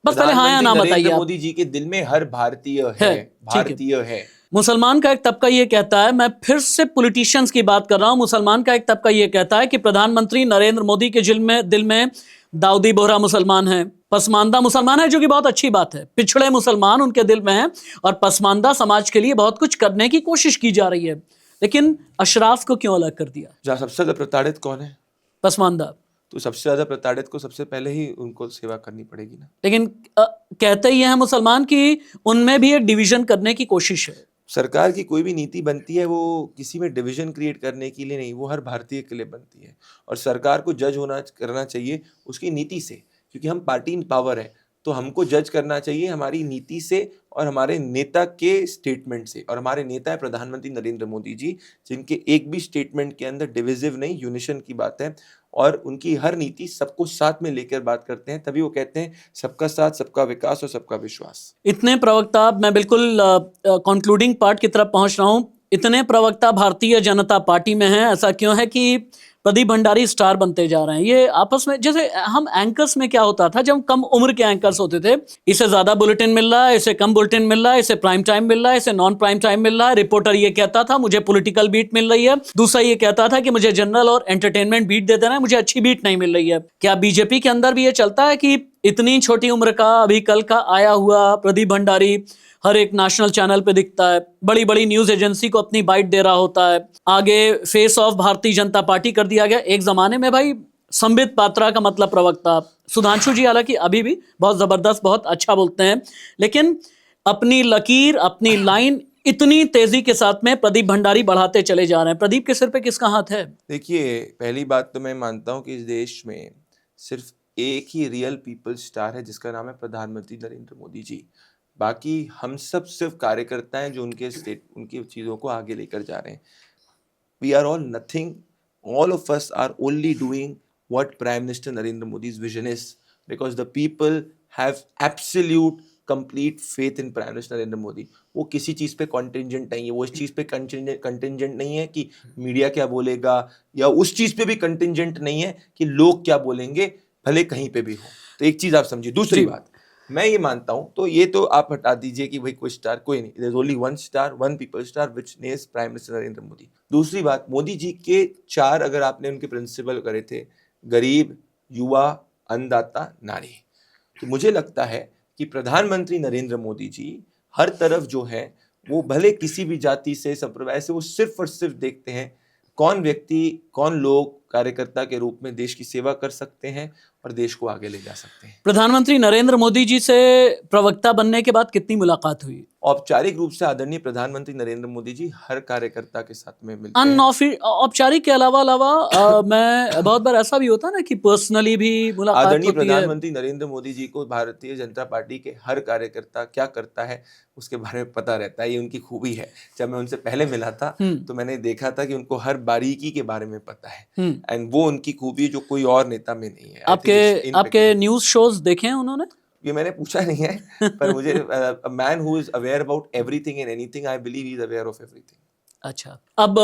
बस पहले हाँ या ना बताइए। नरेंद्र मोदी जी के दिल में हर भारतीय है। मुसलमान का एक तबका ये कहता है, मैं फिर से पॉलिटिशियंस की बात कर रहा हूं, मुसलमान का एक तबका ये कहता है कि प्रधानमंत्री नरेंद्र मोदी के दिल में दाऊदी बोहरा मुसलमान है, पसमानदा मुसलमान है, जो कि बहुत अच्छी बात है। पिछड़े मुसलमान उनके दिल में है और पसमानदा समाज के लिए बहुत कुछ करने की कोशिश की जा रही है। लेकिन अशराफ को क्यों अलग कर दिया? जहाँ सबसे ज्यादा प्रताड़ित कौन है? पसमानदा। तो सबसे ज्यादा प्रताड़ित को सबसे पहले ही उनको सेवा करनी पड़ेगी ना। लेकिन कहते ही हैं मुसलमान कि उनमें भी एक डिवीजन करने की कोशिश है। सरकार की कोई भी नीति बनती है वो किसी में डिवीजन क्रिएट करने के लिए नहीं, वो हर भारतीय के लिए बनती है और सरकार को जज करना चाहिए उसकी नीति से, क्योंकि हम पार्टी इन पावर है, तो हमको जज करना चाहिए हमारी नीति से और हमारे नेता के स्टेटमेंट से। और हमारे नेता है प्रधानमंत्री नरेंद्र मोदी जी, जिनके एक भी स्टेटमेंट के अंदर डिविजिव नहीं, यूनिशन की बात है और उनकी हर नीति सबको साथ में लेकर बात करते हैं, तभी वो कहते हैं सबका साथ, सबका विकास और सबका विश्वास। इतने प्रवक्ता, मैं बिल्कुल कंक्लूडिंग पार्ट की तरफ पहुंच रहा हूं, इतने प्रवक्ता भारतीय जनता पार्टी में हैं। ऐसा क्यों है कि प्रदीप भंडारी स्टार बनते जा रहे हैं? ये आपस में, जैसे हम एंकर्स में क्या होता था, जब कम उम्र के एंकर्स होते थे, इसे ज्यादा बुलेटिन मिल रहा है, इसे कम बुलेटिन मिल रहा है, इसे प्राइम टाइम मिल रहा है, इसे नॉन प्राइम टाइम मिल रहा है। रिपोर्टर ये कहता था मुझे पॉलिटिकल बीट मिल रही है, दूसरा ये कहता था कि मुझे जनरल और एंटरटेनमेंट बीट दे देना है, मुझे अच्छी बीट नहीं मिल रही है। क्या बीजेपी के अंदर भी ये चलता है कि इतनी छोटी उम्र का, अभी कल का आया हुआ प्रदीप भंडारी हर एक नेशनल चैनल पे दिखता है, बड़ी बड़ी न्यूज एजेंसी को अपनी बाइट दे रहा होता है, आगे face of Bharatiya Janata party कर दिया गया। एक जमाने में भाई संबित पात्रा का मतलब प्रवक्ता, सुधांशु जी हालांकि अभी भी बहुत जबरदस्त, बहुत अच्छा बोलते हैं, लेकिन अपनी लकीर, अपनी लाइन इतनी तेजी के साथ में प्रदीप भंडारी बढ़ाते चले जा रहे हैं। प्रदीप के सिर पे किसका हाथ है? देखिए, पहली बात तो मैं मानता हूं कि इस देश में सिर्फ एक ही रियल पीपल स्टार है, जिसका नाम है प्रधानमंत्री नरेंद्र मोदी जी। बाकी हम सब सिर्फ कार्यकर्ता हैं जो उनकी चीज़ों को आगे लेकर जा रहे हैं। We are all nothing, all of us are only doing what prime minister Narendra Modi's vision is, because the people have absolute complete faith in prime minister Narendra Modi. वो किसी चीज़ पे कंटिजेंट नहीं है, वो इस चीज़ पे कंटिजेंट नहीं है कि मीडिया क्या बोलेगा, या उस चीज़ पे भी कंटिजेंट नहीं है कि लोग क्या बोलेंगे, भले कहीं पे भी हो। तो एक चीज़ आप समझिए। दूसरी बात, मैं ये मानता हूं, तो ये तो आप हटा दीजिए कि भाई कोई स्टार कोई नहीं, there is only one star, one people star which names prime minister Narendra Modi. दूसरी बात, मोदी जी के 4 अगर आपने उनके प्रिंसिपल करे थे, गरीब, युवा, अन्नदाता, नारी, तो मुझे लगता है कि प्रधानमंत्री नरेंद्र मोदी जी हर तरफ जो है वो भले किसी भी जाति से संप्रदाय से, वो सिर्फ और सिर्फ देखते हैं कौन व्यक्ति, कौन लोग कार्यकर्ता के रूप में देश की सेवा कर सकते हैं और देश को आगे ले जा सकते हैं। प्रधानमंत्री नरेंद्र मोदी जी से प्रवक्ता बनने के बाद कितनी मुलाकात हुई? औपचारिक रूप से आदरणीय प्रधानमंत्री नरेंद्र मोदी जी हर कार्यकर्ता के साथ में मिलते हैं। औपचारिक के अलावा मैं बहुत बार ऐसा भी होता है ना कि पर्सनली भी मुलाकात आदरणीय होती है। प्रधानमंत्री नरेंद्र मोदी जी को भारतीय जनता पार्टी के हर कार्यकर्ता क्या करता है उसके बारे में पता रहता है, ये उनकी खूबी है। जब मैं उनसे पहले मिला था तो मैंने देखा था कि उनको हर बारीकी के बारे में पता है, एंड वो उनकी खूबी जो कोई और नेता में नहीं है। आपके न्यूज शोज देखे हैं उन्होंने? ये मैंने पूछा नहीं है, पर मुझे a man who is aware about everything and anything, I believe he is aware of everything. अच्छा, अब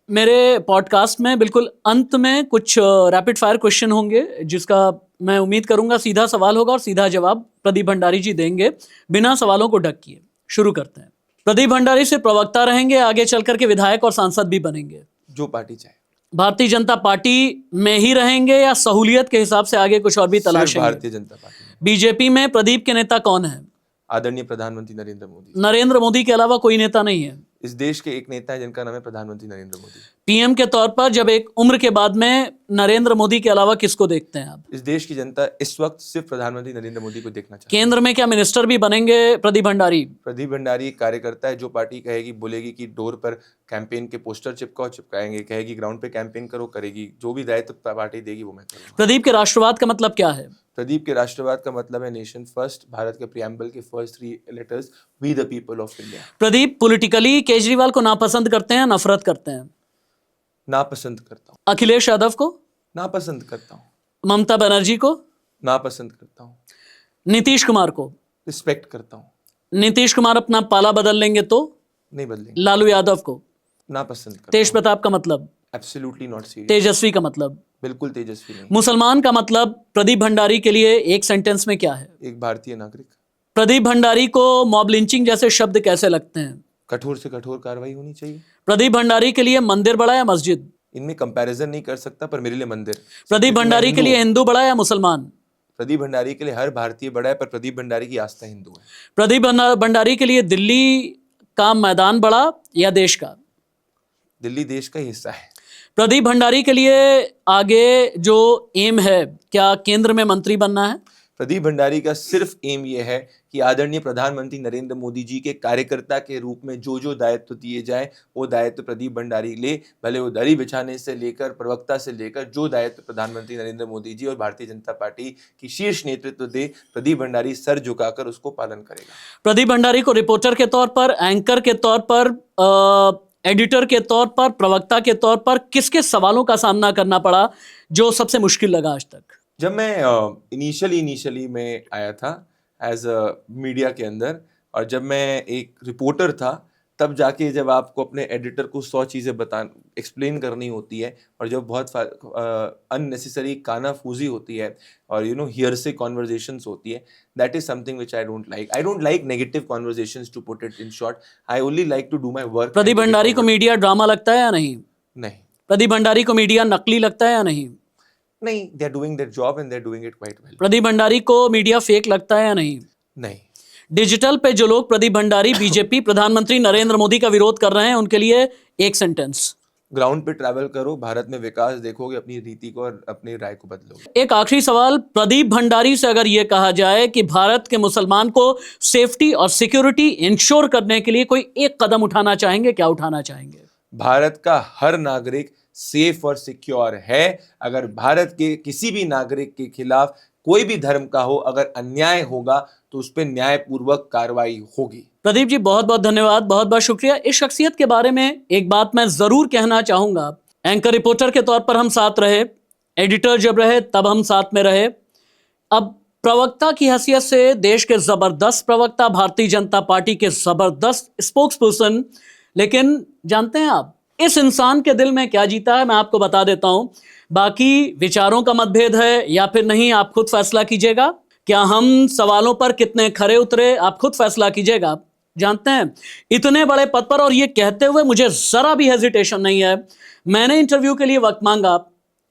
मेरे पॉडकास्ट में बिल्कुल अंत में कुछ रैपिड फायर क्वेश्चन होंगे, जिसका मैं उम्मीद करूंगा सीधा सवाल होगा और सीधा जवाब प्रदीप भंडारी जी देंगे, बिना सवालों को ढक किए। शुरू करते हैं। प्रदीप भंडारी से प्रवक्ता रहेंगे, आगे चल करके विधायक और सांसद भी बनेंगे? जो पार्टी चाहे। भारतीय जनता पार्टी में ही रहेंगे या सहूलियत के हिसाब से आगे कुछ और भी तलाशेंगे? भारतीय जनता पार्टी। बीजेपी में प्रदीप के नेता कौन है? आदरणीय प्रधानमंत्री नरेंद्र मोदी। नरेंद्र मोदी के अलावा कोई नेता नहीं है? इस देश के एक नेता है जिनका नाम है प्रधानमंत्री नरेंद्र मोदी। पीएम के तौर पर जब एक उम्र के बाद में नरेंद्र मोदी के अलावा किसको देखते हैं आप? इस देश की जनता इस वक्त सिर्फ प्रधानमंत्री नरेंद्र मोदी को देखना चाहती है। केंद्र में क्या मिनिस्टर भी बनेंगे प्रदीप भंडारी? प्रदीप भंडारी एक कार्यकर्ता है, जो पार्टी कहेगी बोलेगी कि डोर पर कैंपेन के पोस्टर चिपकाओ, चिपकाएंगे, कहेगी ग्राउंड पे कैंपेन करो, करेगी। जो भी दायित्व पार्टी देगी वो मैं करूंगा। प्रदीप के राष्ट्रवाद का मतलब क्या है? प्रदीप के राष्ट्रवाद का मतलब है नेशन फर्स्ट, भारत के प्रियम्बल के first 3 letters, we the people of India. Pradeep politically Kejriwal को नापसंद करते हैं, नफरत करते हैं? नापसंद करता हूँ। अखिलेश यादव को? नापसंद करता हूँ। ममता बनर्जी को? नापसंद करता हूँ। नीतीश कुमार को? रिस्पेक्ट करता हूँ। नीतीश कुमार अपना पाला बदल लेंगे तो? नहीं बदलेंगे। लालू यादव को? नापसंद करता हूँ। तेज प्रताप का मतलब? Absolutely not serious. तेजस्वी का मतलब? बिल्कुल तेजस्वी नहीं। मुसलमान का मतलब प्रदीप भंडारी के लिए एक सेंटेंस में क्या है? एक भारतीय नागरिक। प्रदीप भंडारी को मॉब लिंचिंग जैसे शब्द कैसे लगते हैं? कठोर से कठोर कार्रवाई होनी चाहिए। प्रदीप भंडारी के लिए मंदिर बड़ा या मस्जिद? इनमें कंपैरिजन नहीं कर सकता, पर मेरे लिए मंदिर। प्रदीप भंडारी के लिए हिंदू बड़ा या मुसलमान? प्रदीप भंडारी के लिए हर भारतीय बड़ा है, पर प्रदीप भंडारी की आस्था हिंदू है। प्रदीप भंडारी के लिए दिल्ली का मैदान बड़ा या देश का? दिल्ली देश का हिस्सा है। प्रदीप भंडारी के लिए आगे जो एम है, क्या केंद्र में मंत्री बनना है? प्रदीप भंडारी का सिर्फ एम ये है कि आदरणीय प्रधानमंत्री नरेंद्र मोदी जी के कार्यकर्ता के रूप में जो जो दायित्व दिए जाए वो दायित्व प्रदीप भंडारी ले, भले वो दरी बिछाने से लेकर प्रवक्ता से लेकर जो दायित्व प्रधानमंत्री नरेंद्र मोदी जी और भारतीय जनता पार्टी की शीर्ष नेतृत्व दे, प्रदीप भंडारी सर झुकाकर उसको पालन करेगा। प्रदीप भंडारी को रिपोर्टर के तौर पर, एंकर के तौर पर, एडिटर के तौर पर, प्रवक्ता के तौर पर किसके सवालों का सामना करना पड़ा जो सबसे मुश्किल लगा आज तक? जब मैं इनिशियली मैं आया था एज अ मीडिया के अंदर, और जब मैं एक रिपोर्टर था, तब जाके जब आपको अपने एडिटर को 100 चीज़ें एक्सप्लेन करनी होती है, और जब बहुत अननेसेसरी कानाफूजी होती है और हियरसे कॉन्वर्जेशंस होती है, that is something which I don't like negative conversations, to put it in short. I only like to do my work. Pradeep Bhandari को मीडिया ड्रामा लगता है या नहीं? नहीं। प्रदीप भंडारी को मीडिया नकली लगता है या नहीं? नहीं, they are doing their job and they are doing it quite well. Pradeep Bhandari को मीडिया फेक लगता है या नहीं? नहीं। डिजिटल पे जो लोग प्रदीप भंडारी, बीजेपी, प्रधानमंत्री नरेंद्र मोदी का विरोध कर रहे हैं, उनके लिए एक सेंटेंस। ग्राउंड पे ट्रैवल करो, भारत में विकास देखोगे, अपनी रीति को और अपनी राय को बदलोगे। एक आखिरी सवाल, प्रदीप भंडारी से अगर यह कहा जाए कि भारत के मुसलमान को सेफ्टी और सिक्योरिटी इंश्योर करने के लिए कोई एक कदम उठाना चाहेंगे, क्या उठाना चाहेंगे? भारत का हर नागरिक सेफ और सिक्योर है। अगर भारत के किसी भी नागरिक के खिलाफ कोई भी धर्म का हो, अगर अन्याय होगा तो उस पर न्यायपूर्वक कार्रवाई होगी। प्रदीप जी, बहुत बहुत धन्यवाद, बहुत बहुत शुक्रिया। इस शख्सियत के बारे में एक बात मैं जरूर कहना चाहूंगा, एंकर रिपोर्टर के तौर पर हम साथ रहे, एडिटर जब रहे तब हम साथ में रहे, अब प्रवक्ता की हैसियत से देश के जबरदस्त प्रवक्ता, भारतीय जनता पार्टी के जबरदस्त स्पोक्स पर्सन। लेकिन जानते हैं आप इस इंसान के दिल में क्या जीता है, मैं आपको बता देता हूं। बाकी विचारों का मतभेद है या फिर नहीं, आप खुद फैसला कीजिएगा। क्या हम सवालों पर कितने खरे उतरे, आप खुद फैसला कीजिएगा। जानते हैं, इतने बड़े पद पर और ये कहते हुए मुझे जरा भी हेजिटेशन नहीं है, मैंने इंटरव्यू के लिए वक्त मांगा,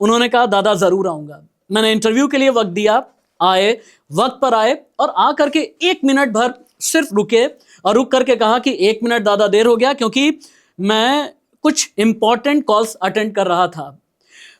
उन्होंने कहा दादा जरूर आऊंगा। मैंने इंटरव्यू के लिए वक्त दिया, आए, वक्त पर आए और आकर के 1 मिनट भर सिर्फ रुके और रुक करके कहा कि 1 मिनट दादा देर हो गया क्योंकि मैं कुछ इंपॉर्टेंट कॉल्स अटेंड कर रहा था।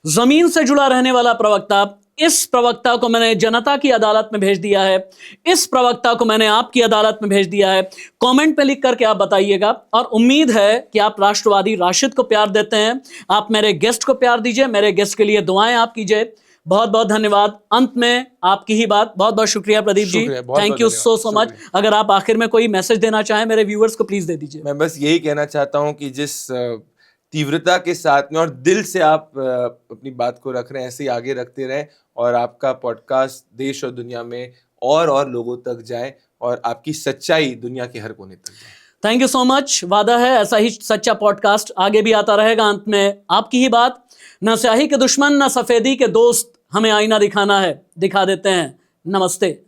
जमीन से जुड़ा रहने वाला प्रवक्ता, इस प्रवक्ता को मैंने जनता की अदालत में भेज दिया है, इस प्रवक्ता को मैंने आपकी अदालत में भेज दिया है। कमेंट पे लिख करके आप बताइएगा और उम्मीद है कि आप राष्ट्रवादी राशिद को प्यार देते हैं। आप मेरे गेस्ट को प्यार दीजिए, मेरे गेस्ट के लिए दुआएं आप कीजिए। बहुत बहुत धन्यवाद। अंत में आपकी ही बात, बहुत बहुत शुक्रिया Pradeep ji, thank you so much. अगर आप आखिर में कोई मैसेज देना चाहें मेरे व्यूअर्स को, प्लीज दे दीजिए। मैं बस यही कहना चाहता हूं कि जिस तीव्रता के साथ में और दिल से आप अपनी बात को रख रहे हैं, ऐसे ही आगे रखते रहें और आपका पॉडकास्ट देश और दुनिया में और लोगों तक जाए और आपकी सच्चाई दुनिया के हर कोने तक जाए। Thank you so much. वादा है ऐसा ही सच्चा पॉडकास्ट आगे भी आता रहेगा। अंत में आपकी ही बात, न स्याही के दुश्मन न सफेदी के दोस्त, हमें आईना दिखाना है, दिखा देते हैं। नमस्ते।